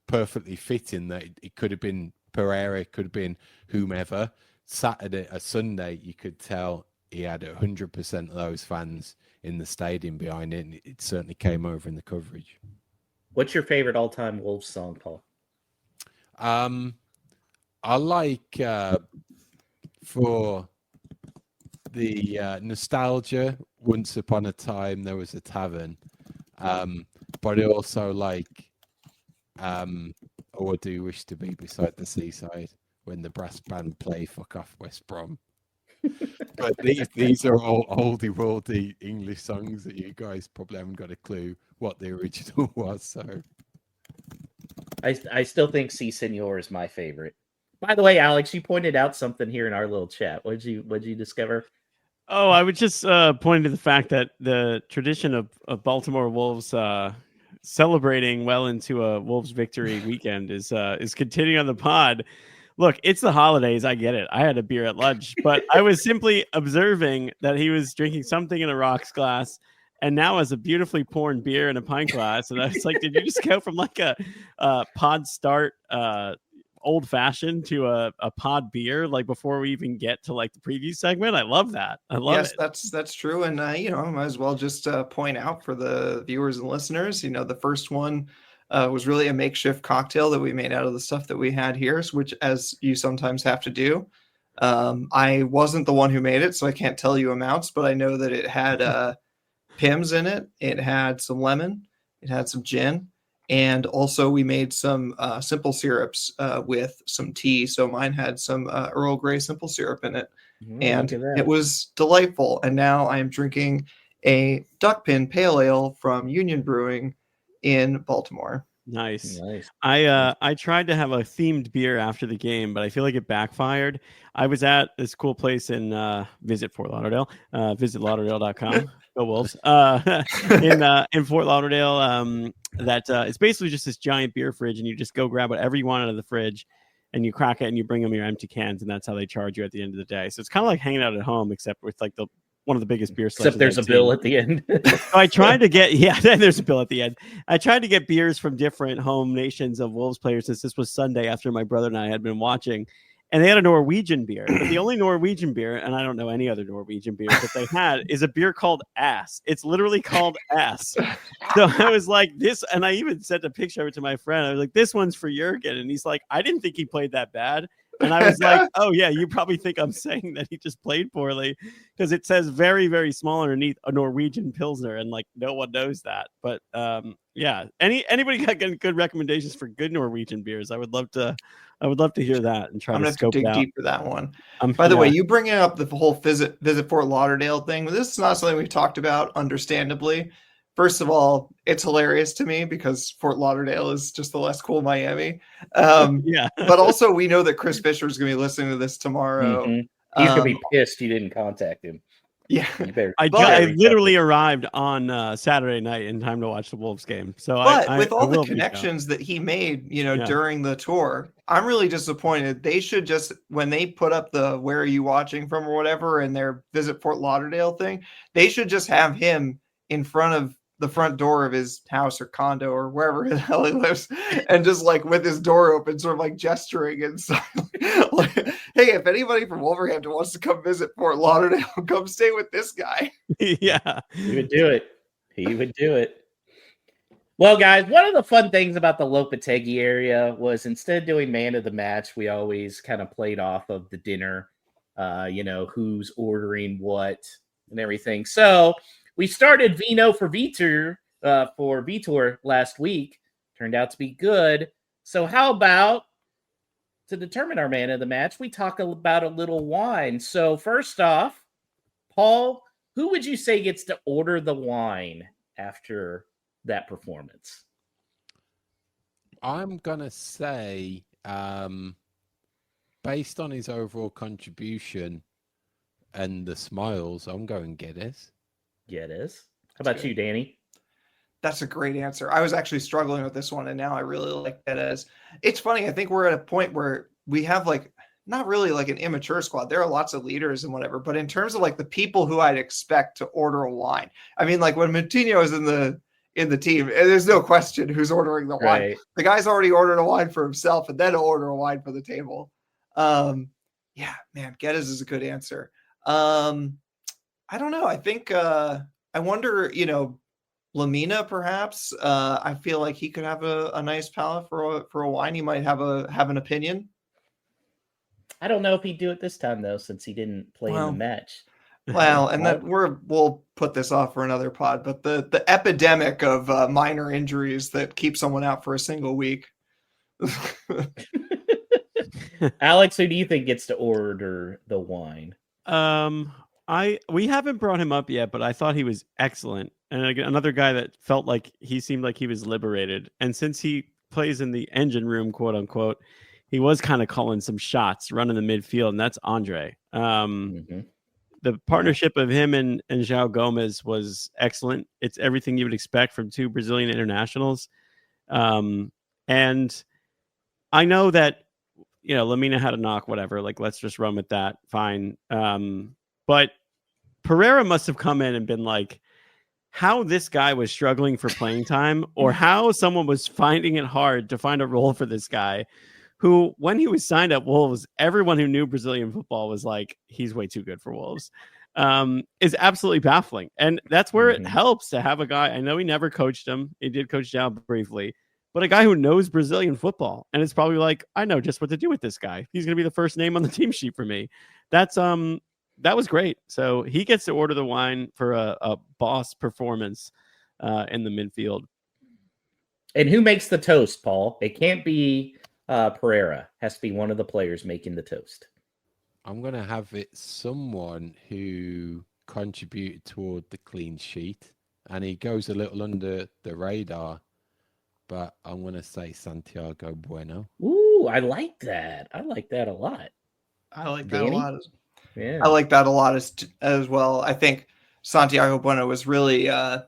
Speaker 2: perfectly fitting. That it could have been Pereira, it could have been whomever. Saturday or Sunday, you could tell he had 100% of those fans in the stadium behind it, and it certainly came over in the coverage.
Speaker 1: What's your favorite all-time Wolves song, Paul?
Speaker 2: I like for the nostalgia. Once upon a time, there was a tavern. But I also like "Oh, I Do Wish to Be Beside the Seaside" when the brass band play "Fuck Off West Brom." But these are all oldie worldy English songs that you guys probably haven't got a clue what the original was. So
Speaker 1: I still think "Si Senor" is my favorite. By the way, Alex, you pointed out something here in our little chat. What'd you discover?
Speaker 3: Oh, I would just point to the fact that the tradition of Baltimore Wolves celebrating well into a Wolves victory weekend is continuing on the pod. Look, it's the holidays. I get it. I had a beer at lunch, but I was simply observing that he was drinking something in a rocks glass and now has a beautifully poured beer in a pint glass. And I was like, did you just go from like a pod start old fashioned to a pod beer, like before we even get to like the preview segment? I love that. I love it.
Speaker 4: That's true. And I might as well just point out for the viewers and listeners, the first one was really a makeshift cocktail that we made out of the stuff that we had here, which, as you sometimes have to do. I wasn't the one who made it, so I can't tell you amounts, but I know that it had Pimm's in it. It had some lemon. It had some gin. And also we made some simple syrups with some tea. So mine had some Earl Grey simple syrup in it. And it was delightful. And now I am drinking a Duckpin Pale Ale from Union Brewing in Baltimore.
Speaker 3: Nice. I tried to have a themed beer after the game, but I feel like it backfired. I was at this cool place in visit Fort Lauderdale, visit lauderdale.com. Go Wolves. In Fort Lauderdale, that it's basically just this giant beer fridge, and you just go grab whatever you want out of the fridge, and you crack it, and you bring them your empty cans, and that's how they charge you at the end of the day. So it's kind of like hanging out at home, except with like one of the biggest beer selections.
Speaker 1: Except there's a bill at the end.
Speaker 3: So I tried to get, there's a bill at the end. I tried to get beers from different home nations of Wolves players since this was Sunday after my brother and I had been watching. And they had a Norwegian beer. But the only Norwegian beer, and I don't know any other Norwegian beer that they had, is a beer called Ass. It's literally called Ass. So I was like, this, and I even sent a picture of it to my friend. I was like, this one's for Jurgen. And he's like, I didn't think he played that bad. And I was like, oh, yeah, you probably think I'm saying that he just played poorly because it says very, very small underneath a Norwegian Pilsner. And like, no one knows that. But yeah, anybody got good recommendations for good Norwegian beers? I would love to hear that and try to scope it out.
Speaker 4: I'm going to have to dig deep for that one. By the way, you bringing up the whole visit Fort Lauderdale thing. This is not something we've talked about, understandably. First of all, it's hilarious to me because Fort Lauderdale is just the less cool Miami. But also we know that Chris Fisher is going to be listening to this tomorrow.
Speaker 1: Mm-hmm. He's going to be pissed you didn't contact him.
Speaker 4: Yeah.
Speaker 3: I literally arrived on Saturday night in time to watch the Wolves game. So
Speaker 4: with all the connections that he made, during the tour, I'm really disappointed. They should just, when they put up the "Where are you watching from" or whatever in their Visit Fort Lauderdale thing, they should just have him in front of the front door of his house or condo or wherever the hell he lives, and just like with his door open, sort of like gesturing and stuff. Like, hey, if anybody from Wolverhampton wants to come visit Fort Lauderdale, come stay with this guy.
Speaker 3: Yeah,
Speaker 1: he would do it. Well, guys, one of the fun things about the Lopetegui area was instead of doing man of the match, we always kind of played off of the dinner, who's ordering what and everything. So we started Vino for Vitor last week. Turned out to be good. So how about, to determine our man of the match, we talk about a little wine. So first off, Paul, who would you say gets to order the wine after that performance?
Speaker 2: I'm going to say, based on his overall contribution and the smiles, I'm going Geddes.
Speaker 1: Geddes. How about you, Danny?
Speaker 4: That's a great answer. I was actually struggling with this one, and now I really like Geddes. It's funny. I think we're at a point where we have not really like an immature squad. There are lots of leaders and whatever, but in terms of like the people who I'd expect to order a wine, I mean, like when Moutinho is in the team, there's no question who's ordering the wine. The guy's already ordered a wine for himself, and then he'll order a wine for the table. Yeah, man, Geddes is a good answer. I don't know. I think I wonder, Lamina, perhaps. I feel like he could have a nice palate for a wine. He might have an opinion.
Speaker 1: I don't know if he'd do it this time though, since he didn't play in the
Speaker 4: Well,
Speaker 1: match.
Speaker 4: Well, and that we'll put this off for another pod, but the epidemic of minor injuries that keep someone out for a single week.
Speaker 1: Alex, who do you think gets to order the wine?
Speaker 3: We haven't brought him up yet, but I thought he was excellent. And another guy that felt like he seemed like he was liberated. And since he plays in the engine room, quote unquote, he was kind of calling some shots, running the midfield, and that's Andre. The partnership of him and João Gomes was excellent. It's everything you would expect from two Brazilian internationals. And I know that, Lamina had a knock, whatever. Like, let's just run with that. Fine. But Pereira must have come in and been like, how this guy was struggling for playing time, or how someone was finding it hard to find a role for this guy, who, when he was signed at Wolves, everyone who knew Brazilian football was like, he's way too good for Wolves, is absolutely baffling. And that's where it helps to have a guy. I know he never coached him. He did coach João briefly, but a guy who knows Brazilian football. And it's probably like, I know just what to do with this guy. He's going to be the first name on the team sheet for me. That was great. So he gets to order the wine for a boss performance in the midfield.
Speaker 1: And who makes the toast, Paul? It can't be Pereira. Has to be one of the players making the toast.
Speaker 2: I'm going to have it someone who contributed toward the clean sheet, and he goes a little under the radar, but I'm going to say Santiago Bueno.
Speaker 1: Ooh, I like that. I like that a lot.
Speaker 4: I like that
Speaker 1: Danny?
Speaker 4: a lot.
Speaker 1: Yeah.
Speaker 4: I like that a lot as well. I think Santiago Bueno was really, I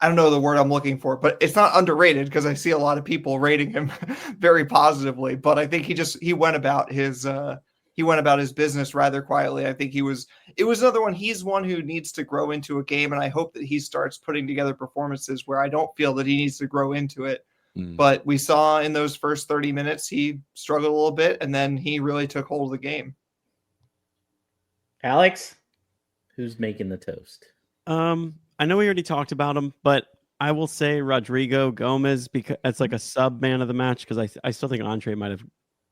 Speaker 4: don't know the word I'm looking for, but it's not underrated because I see a lot of people rating him very positively. But I think he went about his business rather quietly. I think it was another one. He's one who needs to grow into a game, and I hope that he starts putting together performances where I don't feel that he needs to grow into it. But we saw in those first 30 minutes he struggled a little bit, and then he really took hold of the game.
Speaker 1: Alex, who's making the toast?
Speaker 3: I know we already talked about him, but I will say Rodrigo Gomez, because it's like a sub man of the match, because I still think Andre might have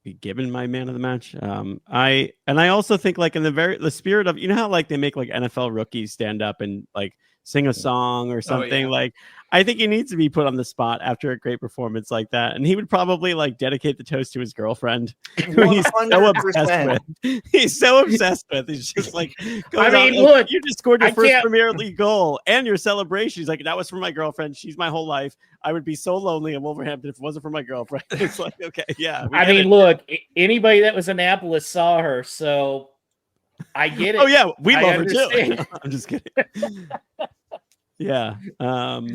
Speaker 3: been given my man of the match. I also think, like, in the spirit of, how like they make like NFL rookies stand up and like sing a song or something.
Speaker 4: Yeah.
Speaker 3: Like, I think he needs to be put on the spot after a great performance like that, and he would probably like dedicate the toast to his girlfriend, who he's so obsessed with. He's so obsessed with. He's just like,
Speaker 1: look,
Speaker 3: you just scored your first Premier League goal and your celebration. He's like, that was for my girlfriend. She's my whole life. I would be so lonely in Wolverhampton if it wasn't for my girlfriend. It's like, okay, yeah.
Speaker 1: Look, anybody that was in Annapolis saw her, so I get it.
Speaker 3: Oh yeah, we love her
Speaker 1: understand.
Speaker 3: too. I'm just kidding. Yeah.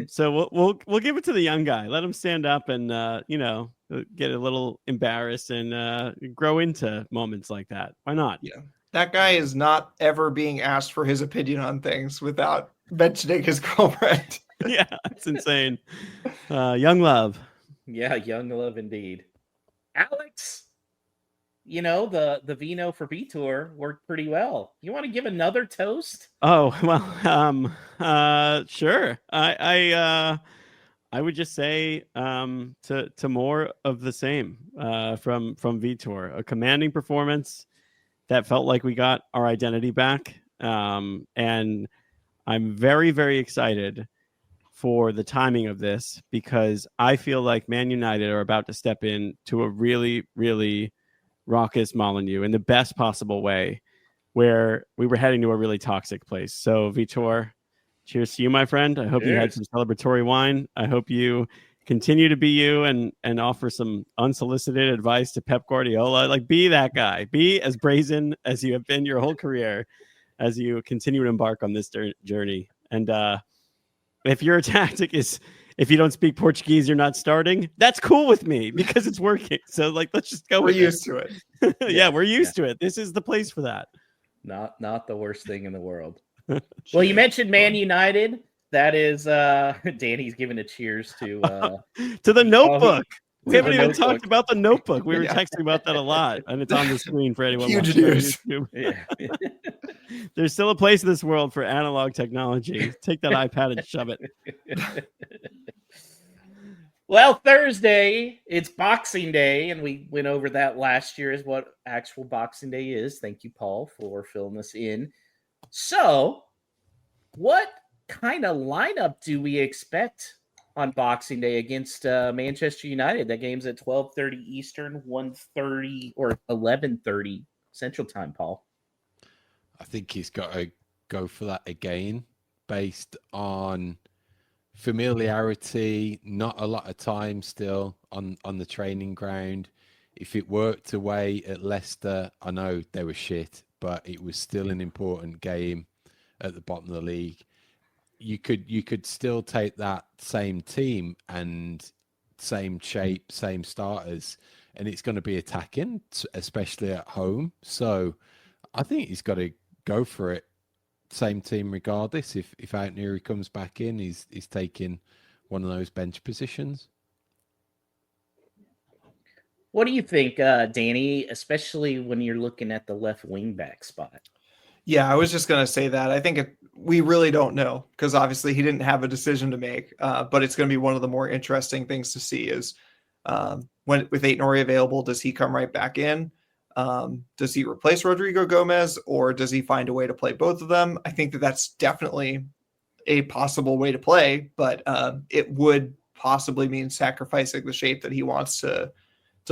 Speaker 3: So we'll give it to the young guy. Let him stand up and get a little embarrassed and grow into moments like that. Why not?
Speaker 4: Yeah. That guy is not ever being asked for his opinion on things without mentioning his girlfriend.
Speaker 3: Yeah, it's insane. Young love.
Speaker 1: Yeah, young love indeed. Alex, the vino for Vitor worked pretty well. You want to give another toast?
Speaker 3: Oh, well, sure. I would just say to more of the same from Vitor. A commanding performance that felt like we got our identity back. And I'm very, very excited for the timing of this, because I feel like Man United are about to step in to a really, really raucous Molineux in the best possible way, where we were heading to a really toxic place. So Vitor, cheers to you, my friend. I hope you had some celebratory wine. I hope you continue to be you and offer some unsolicited advice to Pep Guardiola. Like, be that guy. Be as brazen as you have been your whole career as you continue to embark on this journey. And if your tactic is, if you don't speak Portuguese, you're not starting, that's cool with me because it's working. So, like, let's just go.
Speaker 4: We're used to it.
Speaker 3: Yeah, we're used to it. This is the place for that.
Speaker 1: Not the worst thing in the world. Well, you mentioned Man United. That is Danny's giving a cheers to
Speaker 3: to the Notebook. We haven't
Speaker 1: The
Speaker 3: even
Speaker 1: notebook.
Speaker 3: talked about the notebook. We were
Speaker 4: Yeah.
Speaker 3: texting about that a lot, and it's on the screen for anyone
Speaker 4: Huge
Speaker 3: watching on
Speaker 4: news.
Speaker 3: YouTube.
Speaker 1: Yeah.
Speaker 3: There's still a place in this world for analog technology. Take that iPad and shove it.
Speaker 1: Well, Thursday, it's Boxing Day, and we went over that last year is what actual Boxing Day is. Thank you, Paul, for filling us in. So, what kind of lineup do we expect on Boxing Day against Manchester United? That game's at 12:30 Eastern, 1:30 or 11:30 Central Time, Paul.
Speaker 2: I think he's got to go for that again, based on familiarity, not a lot of time still on the training ground. If it worked away at Leicester, I know they were shit, but it was still an important game at the bottom of the league. You could still take that same team and same shape, same starters, and it's going to be attacking, especially at home. So I think he's got to go for it. Same team regardless. If Out Neri comes back in, he's taking one of those bench positions.
Speaker 1: What do you think, Danny, especially when you're looking at the left wing back spot?
Speaker 4: Yeah, I was just going to say that. I think we really don't know because obviously he didn't have a decision to make. But it's going to be one of the more interesting things to see is when with Aït-Nouri available, does he come right back in? Does he replace Rodrigo Gomez or does he find a way to play both of them? I think that that's definitely a possible way to play, but it would possibly mean sacrificing the shape that he wants to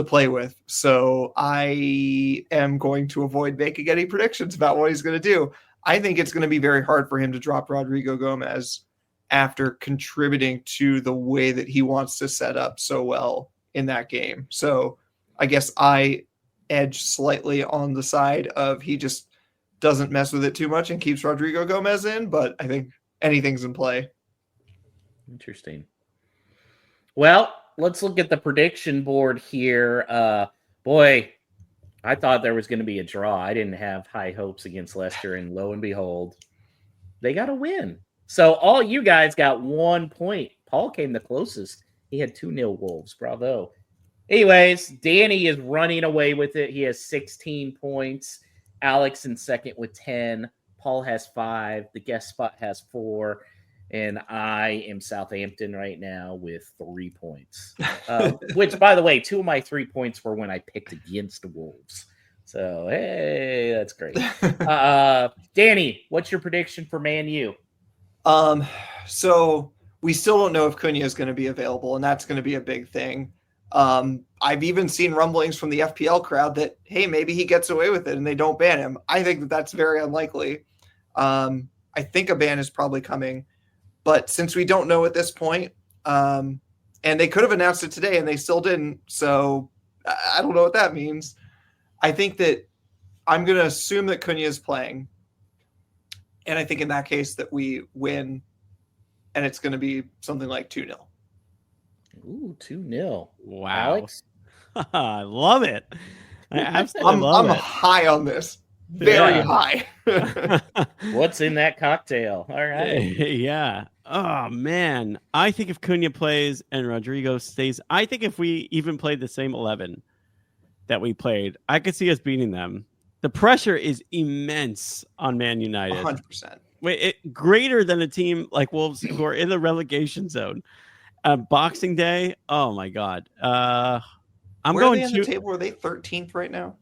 Speaker 4: play with. So I am going to avoid making any predictions about what he's going to do. I think it's going to be very hard for him to drop Rodrigo Gomez after contributing to the way that he wants to set up so well in that game. So I guess I edge slightly on the side of he just doesn't mess with it too much and keeps Rodrigo Gomez in, but I think anything's in play.
Speaker 1: Interesting. Well, let's look at the prediction board here. Boy, I thought there was going to be a draw. I didn't have high hopes against Leicester, and lo and behold, they got a win. So all you guys got 1 point. Paul came the closest. He had 2-0 Wolves. Bravo. Anyways, Danny is running away with it. He has 16 points. Alex in second with 10. Paul has 5. The guest spot has 4. And I am Southampton right now with 3 points. Which, by the way, 2 of my 3 points were when I picked against the Wolves. So, hey, that's great. Danny, what's your prediction for Man U?
Speaker 4: So we still don't know if Cunha is going to be available, and that's going to be a big thing. I've even seen rumblings from the FPL crowd that, hey, maybe he gets away with it and they don't ban him. I think that that's very unlikely. I think a ban is probably coming. But since we don't know at this point, and they could have announced it today and they still didn't, so I don't know what that means. I think that I'm going to assume that Cunha is playing. And I think in that case that we win, and it's going to be something like 2-0.
Speaker 1: Ooh, 2-0.
Speaker 3: Wow.
Speaker 1: Alex?
Speaker 3: I love it. I absolutely love
Speaker 4: I'm
Speaker 3: it.
Speaker 4: high on this. Very
Speaker 3: Yeah.
Speaker 4: high.
Speaker 1: What's in that cocktail? All right.
Speaker 3: Yeah. Oh, man. I think if Cunha plays and Rodrigo stays, I think if we even played the same 11 that we played, I could see us beating them. The pressure is immense on Man United.
Speaker 4: 100%.
Speaker 3: Greater than a team like Wolves who are in the relegation zone. Boxing Day, oh my God. I'm
Speaker 4: Where
Speaker 3: going
Speaker 4: are they
Speaker 3: to
Speaker 4: on the table? Are they 13th right now?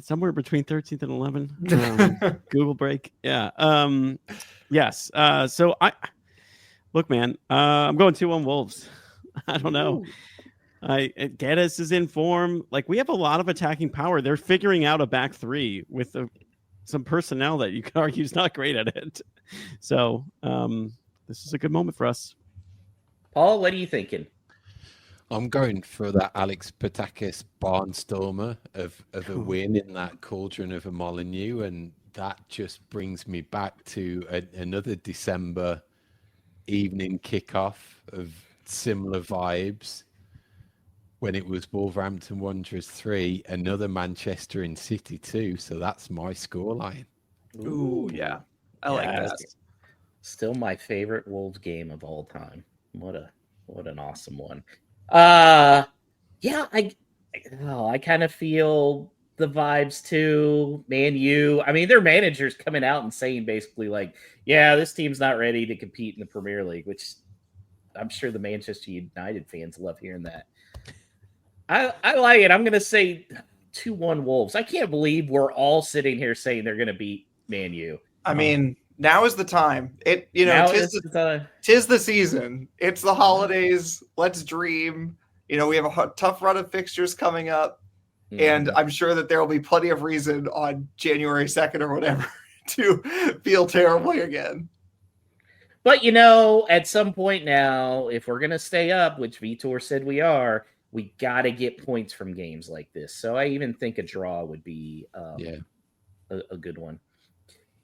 Speaker 3: somewhere between 13th and 11. Google break. Yeah. Yes. So I look, man. I'm going 2-1 Wolves. I don't know. Geddes is in form. Like, we have a lot of attacking power. They're figuring out a back three with some personnel that you could argue is not great at it. So this is a good moment for us.
Speaker 1: Paul, what are you thinking?
Speaker 2: I'm going for that Alex Patakis barnstormer of a win in that cauldron of a Molineux, and that just brings me back to another December evening kickoff of similar vibes when it was Wolverhampton Wanderers 3, another Manchester in City 2. So that's my scoreline.
Speaker 4: Ooh, yeah. I like that.
Speaker 1: Still my favorite Wolves game of all time. What an awesome one. Yeah, I kind of feel the vibes too. Man U. I mean, their manager's coming out and saying basically like, yeah, this team's not ready to compete in the Premier League, which I'm sure the Manchester United fans love hearing that. I like it. I'm gonna say 2-1 Wolves. I can't believe we're all sitting here saying they're gonna beat Man U.
Speaker 4: I mean, now is the time.
Speaker 1: Now
Speaker 4: Tis
Speaker 1: is the
Speaker 4: tis the season. It's the holidays. Let's dream. We have a tough run of fixtures coming up, and I'm sure that there will be plenty of reason on January 2nd or whatever to feel terribly again.
Speaker 1: But at some point now, if we're gonna stay up, which Vitor said we got to get points from games like this. So I even think a draw would be a good one.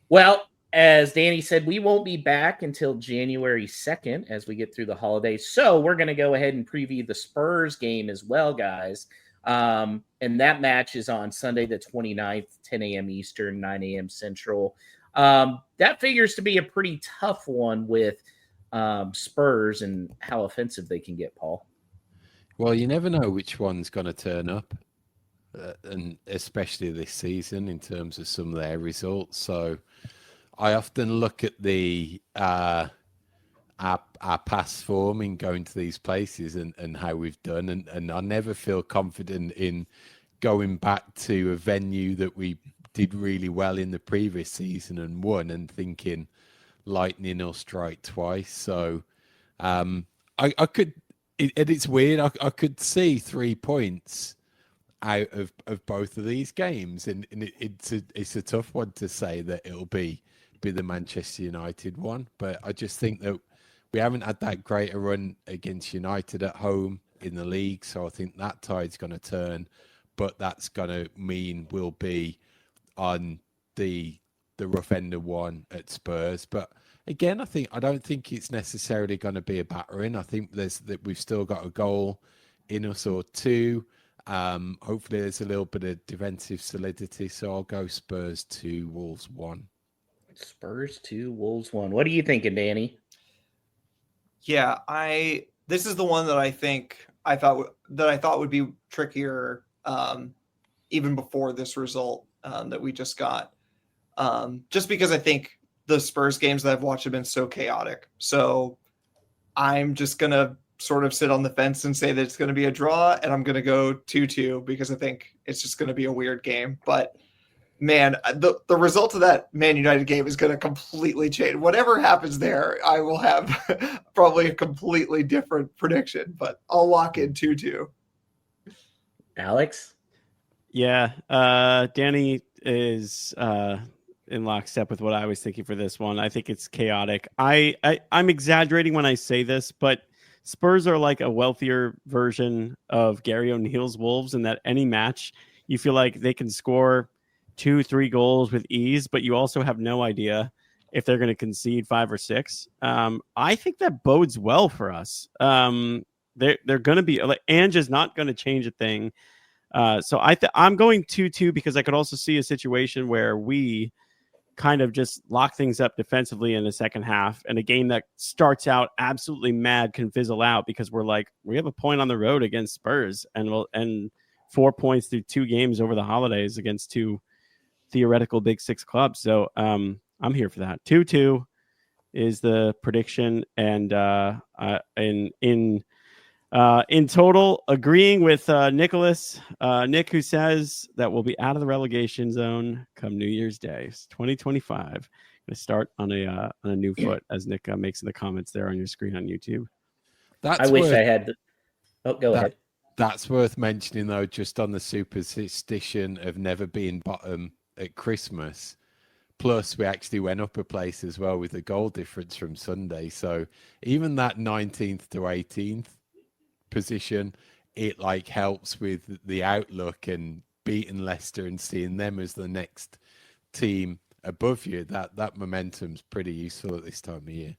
Speaker 1: Well, as Danny said, we won't be back until January 2nd as we get through the holidays. So we're going to go ahead and preview the Spurs game as well, guys. And that match is on Sunday the 29th, 10 a.m. Eastern, 9 a.m. Central. That figures to be a pretty tough one with Spurs and how offensive they can get, Paul.
Speaker 2: Well, you never know which one's going to turn up, and especially this season in terms of some of their results. So I often look at the our past form in going to these places and how we've done, and I never feel confident in going back to a venue that we did really well in the previous season and won, and thinking lightning will strike twice. So I could. It's weird. I could see 3 points out of both of these games, and it's a tough one to say that it'll be the Manchester United one. But I just think that we haven't had that great a run against United at home in the league, so I think that tide's going to turn. But that's going to mean we'll be on the rough end of one at Spurs. But again, I don't think it's necessarily going to be a battering. I think that we've still got a goal in us or two. Hopefully there's a little bit of defensive solidity. So I'll go Spurs 2, Wolves 1.
Speaker 1: Spurs 2, Wolves 1. What are you thinking, Danny?
Speaker 4: Yeah, this is the one that I thought would be trickier even before this result that we just got. Just because I think the Spurs games that I've watched have been so chaotic. So I'm just going to sort of sit on the fence and say that it's going to be a draw, and I'm going to go 2-2 because I think it's just going to be a weird game. But man, the result of that Man United game is going to completely change. Whatever happens there, I will have probably a completely different prediction, but I'll lock in 2-2.
Speaker 1: Alex?
Speaker 3: Yeah, Danny is in lockstep with what I was thinking for this one. I think it's chaotic. I'm exaggerating when I say this, but Spurs are like a wealthier version of Gary O'Neill's Wolves in that any match you feel like they can score 2-3 goals with ease, but you also have no idea if they're going to concede 5 or 6. I think that bodes well for us. They're going to be like, Ange is not going to change a thing. So I'm going 2-2 because I could also see a situation where we kind of just lock things up defensively in the second half, and a game that starts out absolutely mad can fizzle out because we're like, we have a point on the road against Spurs, and 4 points through 2 games over the holidays against 2 theoretical Big Six clubs. So I'm here for that. 2-2 is the prediction, and in total, agreeing with Nicholas, Nick, who says that we'll be out of the relegation zone come New Year's Day, 2025. Going to start on a new foot, as Nick makes in the comments there on your screen on YouTube.
Speaker 1: I wish I had. Go ahead.
Speaker 2: That's worth mentioning, though, just on the superstition of never being bottom at Christmas. Plus, we actually went up a place as well with the goal difference from Sunday. So even that 19th to 18th position, it like helps with the outlook, and beating Leicester and seeing them as the next team above you, that momentum's pretty useful at this time of year.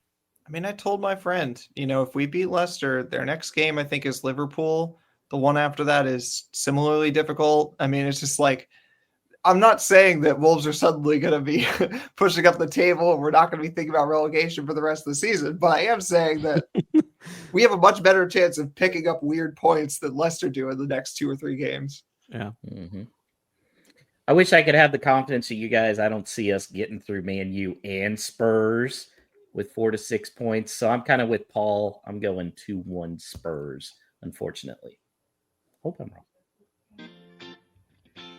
Speaker 4: I mean, I told my friend, if we beat Leicester, their next game I think is Liverpool. The one after that is similarly difficult. I mean, it's just like, I'm not saying that Wolves are suddenly going to be pushing up the table and we're not going to be thinking about relegation for the rest of the season, but I am saying that we have a much better chance of picking up weird points than Leicester do in the next 2 or 3 games.
Speaker 3: Yeah.
Speaker 1: Mm-hmm. I wish I could have the confidence of you guys. I don't see us getting through Man U and Spurs with 4 to 6 points. So I'm kind of with Paul. I'm going 2-1 Spurs, unfortunately. Hope I'm wrong.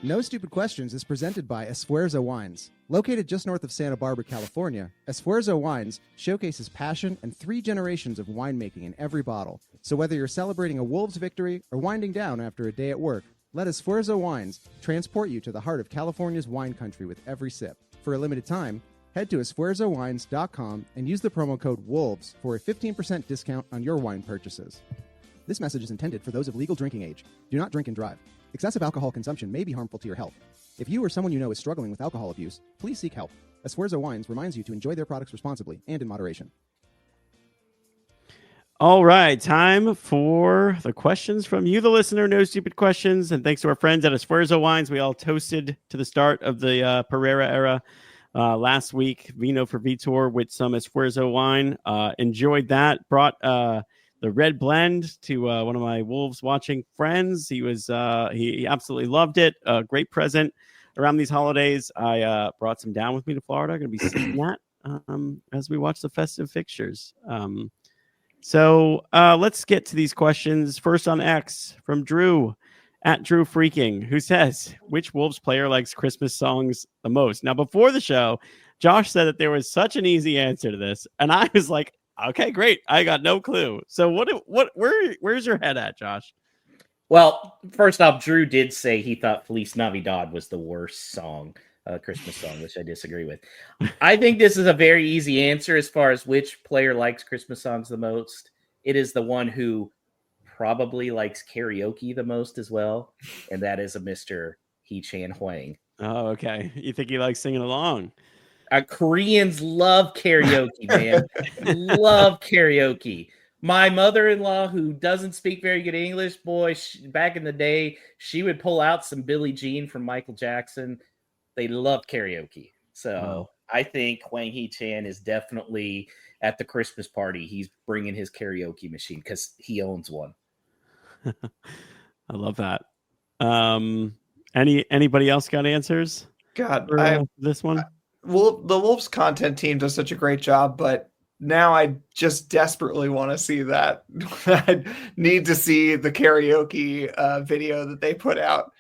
Speaker 5: No Stupid Questions is presented by Esfuerzo Wines. Located just north of Santa Barbara, California, Esfuerzo Wines showcases passion and 3 generations of winemaking in every bottle. So whether you're celebrating a Wolves victory or winding down after a day at work, let Esfuerzo Wines transport you to the heart of California's wine country with every sip. For a limited time, head to esfuerzowines.com and use the promo code WOLVES for a 15% discount on your wine purchases. This message is intended for those of legal drinking age. Do not drink and drive. Excessive alcohol consumption may be harmful to your health. If you or someone you know is struggling with alcohol abuse, please seek help. Esfuerzo Wines reminds you to enjoy their products responsibly and in moderation.
Speaker 3: All right, time for the questions from you, the listener. No Stupid Questions. And thanks to our friends at Esfuerzo Wines. We all toasted to the start of the Pereira era last week. Vino for Vitor with some Esfuerzo wine. Enjoyed that. Brought the red blend to one of my Wolves watching friends. He was he absolutely loved it. Great present around these holidays. I brought some down with me to Florida. I'm going to be sipping that as we watch the festive fixtures. So let's get to these questions. First on X from Drew at Drew Freaking, who says, which Wolves player likes Christmas songs the most? Now, before the show, Josh said that there was such an easy answer to this. And I was like, okay, great. I got no clue. So where's your head at, Josh?
Speaker 1: Well, first off, Drew did say he thought Feliz Navidad was the worst song, Christmas song, which I disagree with. I think this is a very easy answer as far as which player likes Christmas songs the most. It is the one who probably likes karaoke the most as well, and that is a Mr. Hee-Chan Hwang.
Speaker 3: Oh, okay. You think he likes singing along?
Speaker 1: Koreans love karaoke, man. Love karaoke. My mother-in-law, who doesn't speak very good English, boy, back in the day, she would pull out some Billie Jean from Michael Jackson. They love karaoke. So I think Hwang Hee-Chan is definitely at the Christmas party. He's bringing his karaoke machine because he owns one.
Speaker 3: I love that. Anybody else got answers?
Speaker 4: God,
Speaker 3: for, this one?
Speaker 4: Well, the Wolves content team does such a great job, but now I just desperately want to see that. I need to see the karaoke video that they put out.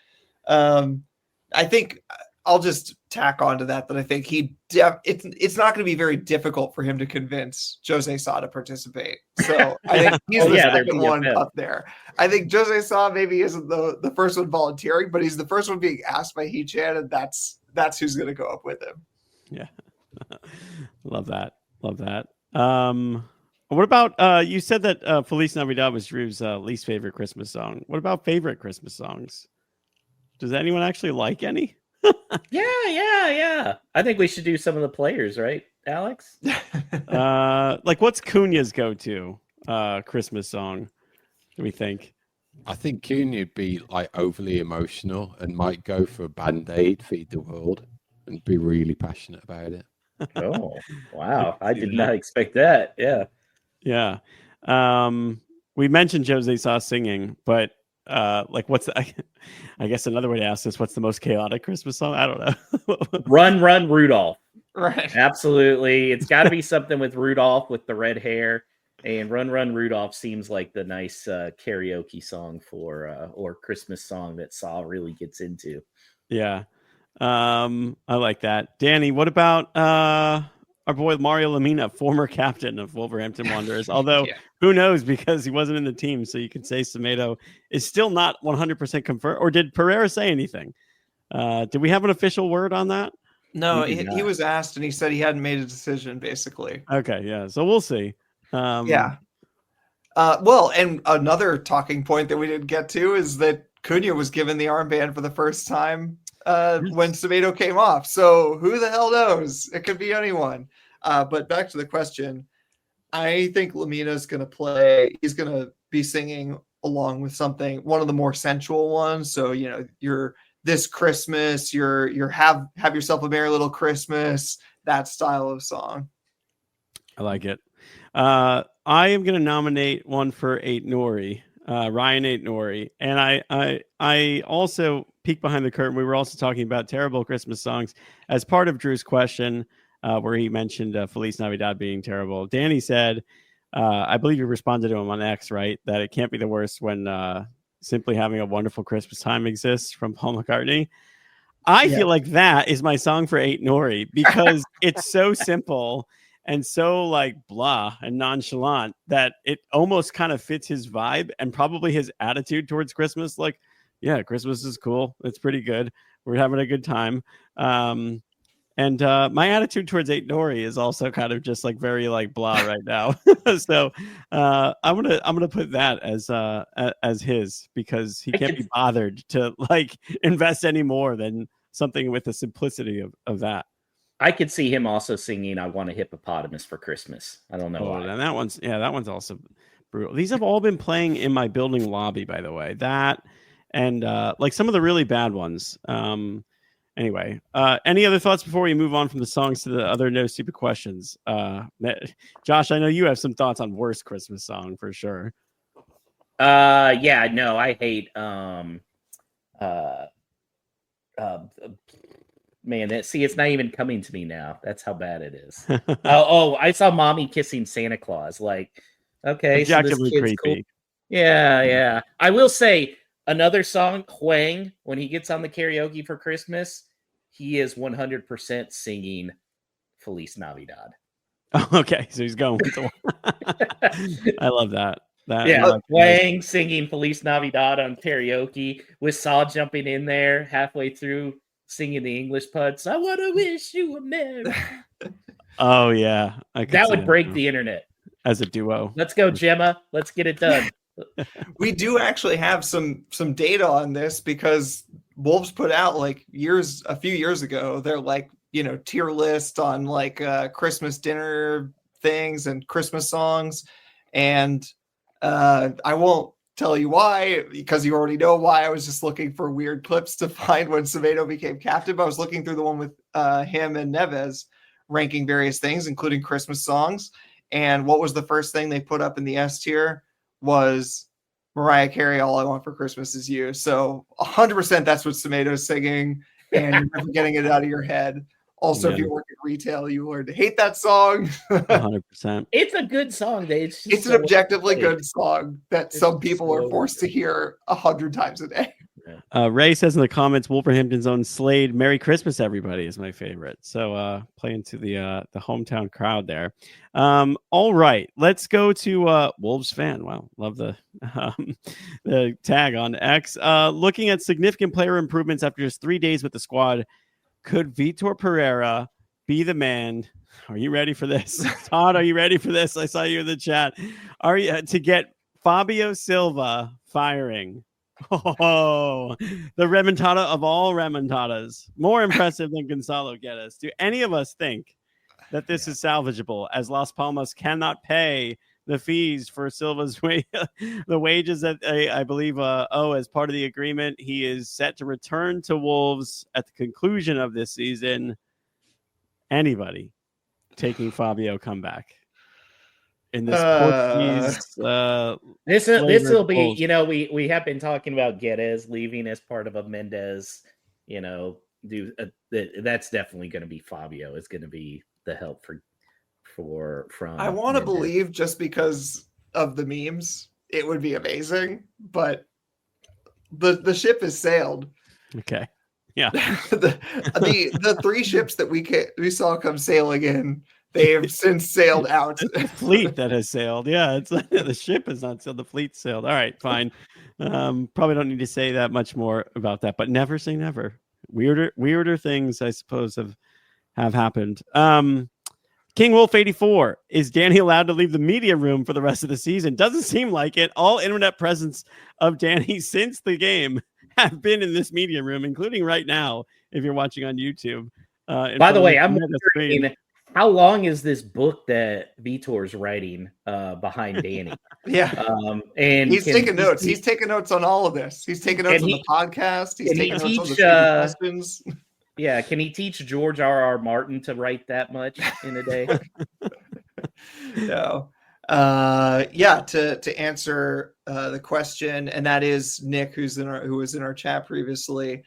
Speaker 4: I think I'll just tack on to that I think it's not going to be very difficult for him to convince Jose Sa to participate. So I think he's the second one up there. I think Jose Sa maybe isn't the first one volunteering, but he's the first one being asked by Hee-Chan, and that's who's going to go up with him.
Speaker 3: Yeah. Love that. What about you said that Feliz Navidad was Drew's least favorite Christmas song. What about favorite Christmas songs? Does anyone actually like any?
Speaker 1: Yeah. I think we should do some of the players, right, Alex?
Speaker 3: Like what's Cunha's go-to Christmas song, do we think?
Speaker 2: I think Cunha would be like overly emotional and might go for Band-Aid, Feed the World, and be really passionate about it.
Speaker 1: Oh, wow. I did not expect that. Yeah.
Speaker 3: We mentioned Jose Sa singing, but like what's I guess another way to ask this, what's the most chaotic Christmas song? I don't know.
Speaker 1: Run Rudolph.
Speaker 4: Right.
Speaker 1: Absolutely. It's got to be something with Rudolph with the red hair, and Run Rudolph seems like the nice karaoke song for or Christmas song that Sa really gets into.
Speaker 3: Yeah. I like that. Danny, what about our boy Mario Lemina, former captain of Wolverhampton Wanderers? Although who knows, because he wasn't in the team, so you could say Semedo is still not 100% confirmed. Or did Pereira say anything? Did we have an official word on that?
Speaker 4: No, he was asked and he said he hadn't made a decision, basically.
Speaker 3: Okay, yeah. So we'll see.
Speaker 4: Well, and another talking point that we didn't get to is that Cunha was given the armband for the first time when Semedo came off. So who the hell knows? It could be anyone. But back to the question, I think Lamina's going to play. He's going to be singing along with one of the more sensual ones. So, you're this Christmas, you're have yourself a merry little Christmas, that style of song.
Speaker 3: I like it. I am going to nominate one for Eight Nori, Ryan Eight Nori, and I also peek behind the curtain. We were also talking about terrible Christmas songs as part of Drew's question, where he mentioned Feliz Navidad being terrible. Danny said, I believe you responded to him on X, right? That it can't be the worst when Simply Having a Wonderful Christmas Time exists from Paul McCartney. I feel like that is my song for Eight Nori because it's so simple and so like blah and nonchalant that it almost kind of fits his vibe and probably his attitude towards Christmas. Like, yeah, Christmas is cool. It's pretty good. We're having a good time. And my attitude towards Eight Nori is also kind of just like very like blah right now. So I'm gonna put that as his because he can't be bothered to like invest any more than something with the simplicity of that.
Speaker 1: I could see him also singing "I Want a Hippopotamus for Christmas." I don't know why.
Speaker 3: And that one's also brutal. These have all been playing in my building lobby, by the way. That and like some of the really bad ones. Anyway, any other thoughts before we move on from the songs to the other No Stupid Questions? Josh, I know you have some thoughts on worst Christmas song for sure.
Speaker 1: Yeah, no, I hate man, it's not even coming to me now. That's how bad it is. I saw Mommy Kissing Santa Claus. Like, okay, so this kid's
Speaker 3: creepy.
Speaker 1: cool. Yeah. I will say another song, Huang, when he gets on the karaoke for Christmas, he is 100% singing Feliz Navidad.
Speaker 3: Okay, so he's going with the I love that.
Speaker 1: Huang singing Feliz Navidad on karaoke with Saw jumping in there halfway through singing the English parts. I want to wish you a merry.
Speaker 3: Oh yeah,
Speaker 1: that would break the internet
Speaker 3: as a duo.
Speaker 1: Let's go, Gemma. Let's get it done.
Speaker 4: We do actually have some data on this because Wolves put out like a few years ago. They're like, tier list on like Christmas dinner things and Christmas songs, and I won't tell you why because you already know why. I was just looking for weird clips to find when Semedo became captain. I was looking through the one with him and Neves ranking various things, including Christmas songs. And what was the first thing they put up in the S tier was Mariah Carey, All I Want for Christmas Is You. So 100% that's what Semedo's singing, and you're never getting it out of your head. Also, if you work at retail, you learn to hate that song.
Speaker 3: 100%.
Speaker 1: It's a good song. It's
Speaker 4: an objectively good song that some people are forced to hear 100 times a day.
Speaker 3: Ray says in the comments, Wolverhampton's own Slade, Merry Christmas, everybody, is my favorite. So playing to the hometown crowd there. All right, let's go to Wolves fan. Wow, love the tag on X. Looking at significant player improvements after just 3 days with the squad, could Vitor Pereira be the man? Are you ready for this? Todd, are you ready for this? I saw you in the chat. Are you to get Fabio Silva firing? Oh, the remontada of all remontadas. More impressive than Gonzalo Guedes. Do any of us think that this is salvageable, as Las Palmas cannot pay the fees for Silva's the wages that I believe owe as part of the agreement? He is set to return to Wolves at the conclusion of this season. Anybody taking Fabio comeback in this Portuguese?
Speaker 1: This will be. We have been talking about Guedes leaving as part of a Mendes. That's definitely going to be Fabio. Is going to be the help from.
Speaker 4: I want to believe just because of the memes, it would be amazing, but the ship has sailed.
Speaker 3: Okay. Yeah.
Speaker 4: the 3 ships that we saw come sailing in, they have since sailed out.
Speaker 3: The fleet that has sailed. Yeah, it's the ship has not sailed. The fleet sailed. All right, fine. Probably don't need to say that much more about that, but never say never. Weirder things, I suppose, have happened. King Wolf 84, is Danny allowed to leave the media room for the rest of the season? Doesn't seem like it. All internet presence of Danny since the game have been in this media room, including right now, if you're watching on YouTube.
Speaker 1: By the way, I'm wondering, how long is this book that Vitor's writing behind Danny?
Speaker 4: Yeah.
Speaker 1: And
Speaker 4: he's taking notes. He's taking notes on all of this. He's taking notes on the podcast. He's taking notes on the questions.
Speaker 1: Yeah, can he teach George R.R. Martin to write that much in a day?
Speaker 4: No. Yeah, to answer the question, and that is Nick, who was in our chat previously.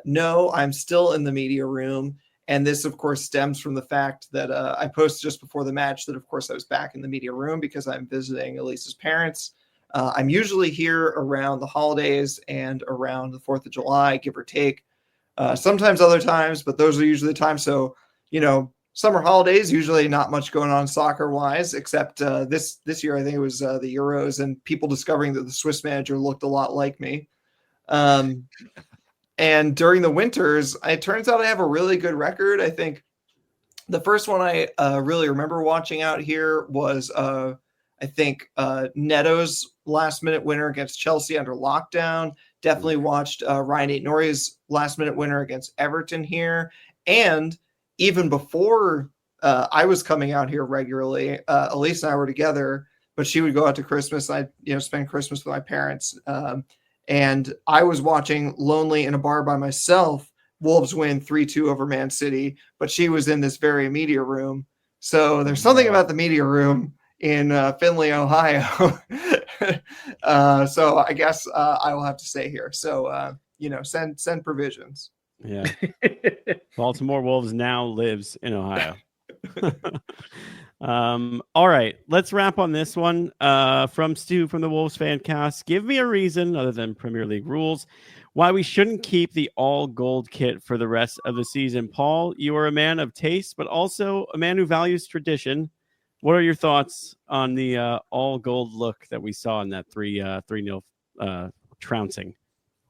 Speaker 4: No, I'm still in the media room, and this, of course, stems from the fact that I posted just before the match that, of course, I was back in the media room because I'm visiting Elise's parents. I'm usually here around the holidays and around the 4th of July, give or take. Sometimes other times, but those are usually the times. So, summer holidays, usually not much going on soccer wise, except this year, I think it was the Euros and people discovering that the Swiss manager looked a lot like me. And during the winters, it turns out I have a really good record. I think the first one I really remember watching out here was, Neto's last minute winner against Chelsea under lockdown. Definitely watched Ryan Aït-Nouri's last minute winner against Everton here. And even before I was coming out here regularly, Elise and I were together, but she would go out to Christmas. I'd spend Christmas with my parents. And I was watching Lonely in a Bar by myself, Wolves win 3-2 over Man City, but she was in this very media room. So there's something about the media room in Findlay, Ohio. So I guess I will have to stay here. So, send provisions.
Speaker 3: Yeah. Baltimore Wolves now lives in Ohio. All right, let's wrap on this one. From Stu from the Wolves fan cast. Give me a reason other than Premier League rules why we shouldn't keep the all gold kit for the rest of the season. Paul, you are a man of taste, but also a man who values tradition. What are your thoughts on the all gold look that we saw in that 3-0 trouncing?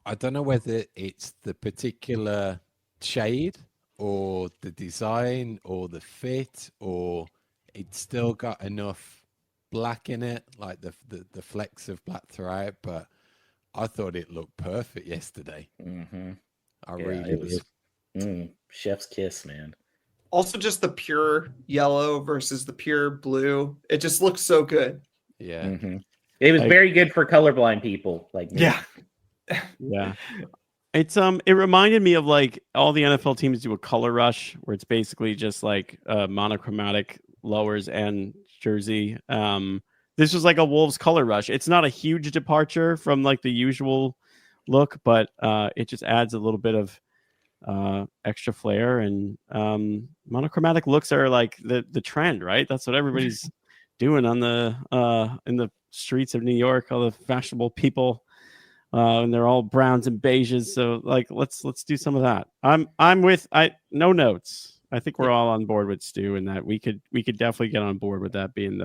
Speaker 2: I don't know whether it's the particular shade or the design or the fit, or it's still got enough black in it, like the flecks of black throughout. But I thought it looked perfect yesterday.
Speaker 1: Mm-hmm.
Speaker 2: I really did.
Speaker 1: Chef's kiss, man.
Speaker 4: Also, just the pure yellow versus the pure blue. It just looks so good.
Speaker 2: Yeah.
Speaker 1: Mm-hmm. It was very good for colorblind people like me.
Speaker 4: Yeah.
Speaker 3: Yeah. It's it reminded me of like all the NFL teams do a color rush where it's basically just like monochromatic lowers and jersey. This was like a Wolves color rush. It's not a huge departure from like the usual look, but it just adds a little bit of extra flair, and monochromatic looks are like the trend, right? That's what everybody's doing on the in the streets of New York, all the fashionable people. And they're all browns and beiges. So like, let's do some of that. I'm with no notes. I think we're all on board with Stu, and that we could definitely get on board with that being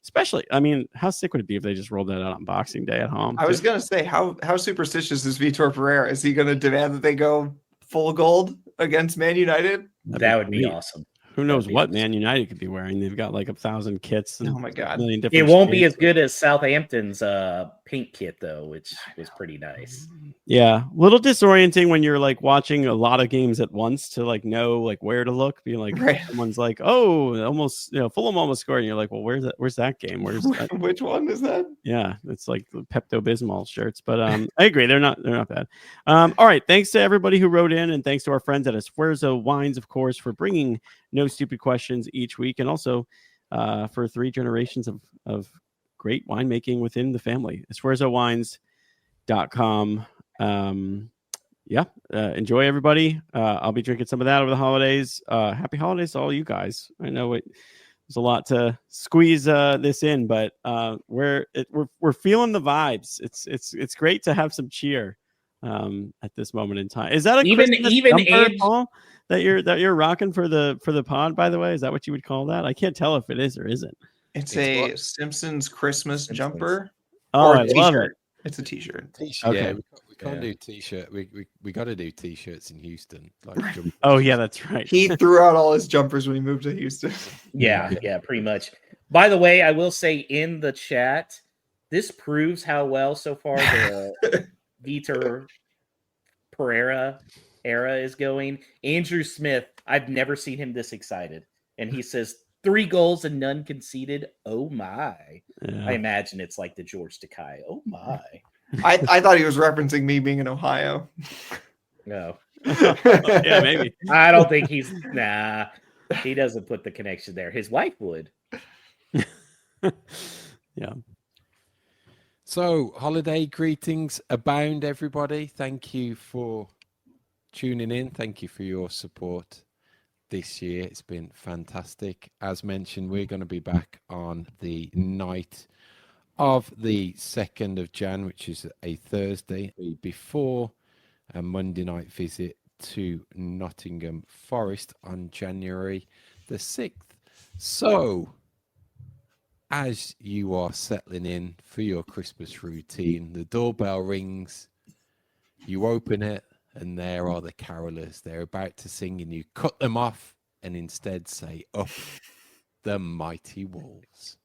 Speaker 3: especially. I mean, how sick would it be if they just rolled that out on Boxing Day at home?
Speaker 4: I was gonna say, how superstitious is Vitor Pereira? Is he gonna demand that they go full gold against Man United?
Speaker 1: That would be awesome.
Speaker 3: Who knows what Man United could be wearing? They've got like 1,000 kits.
Speaker 4: Oh my god!
Speaker 1: It won't be as good as Southampton's pink kit though, which was pretty nice.
Speaker 3: Yeah, a little disorienting when you're like watching a lot of games at once to like know like where to look. Being like, someone's like, oh, almost, Fulham almost scored, and you're like, well, where's that game? Where's that?
Speaker 4: Which one is that?
Speaker 3: Yeah, it's like the Pepto-Bismol shirts, but I agree, they're not bad. All right, thanks to everybody who wrote in, and thanks to our friends at Esfuerzo Wines, of course, for bringing no stupid questions each week, and also for 3 generations of great winemaking within the family. EsfuerzoWines.com. Enjoy, everybody. I'll be drinking some of that over the holidays. Happy holidays to all you guys. I know there's a lot to squeeze this in, but we're feeling the vibes. It's great to have some cheer at this moment in time. Is that even jumper, Paul, that you're rocking for the pod, by the way? Is that what you would call that? I can't tell if it is or isn't.
Speaker 4: It's a Simpsons Christmas jumper.
Speaker 3: Oh, I love it.
Speaker 4: It's a t-shirt.
Speaker 3: Okay.
Speaker 2: Yeah, we can't do t-shirt. We got to do t-shirts in Houston. Like
Speaker 3: oh yeah, that's right.
Speaker 4: He threw out all his jumpers when he moved to Houston.
Speaker 1: Yeah, pretty much. By the way, I will say in the chat, this proves how well so far the Vitor Pereira era is going. Andrew Smith, I've never seen him this excited, and he says 3 goals and none conceded. Oh my! Yeah. I imagine it's like the George Takei. Oh my!
Speaker 4: I thought he was referencing me being in Ohio.
Speaker 1: No.
Speaker 3: Yeah, maybe.
Speaker 1: I don't think he doesn't put the connection there. His wife would.
Speaker 3: Yeah.
Speaker 2: So, holiday greetings abound, everybody. Thank you for tuning in. Thank you for your support this year. It's been fantastic. As mentioned, we're going to be back on the night of the 2nd of Jan, which is a Thursday, before a Monday night visit to Nottingham Forest on January the 6th. So, as you are settling in for your Christmas routine, the doorbell rings, you open it, and there are the carolers. They're about to sing, and you cut them off and instead say, "Up the mighty walls."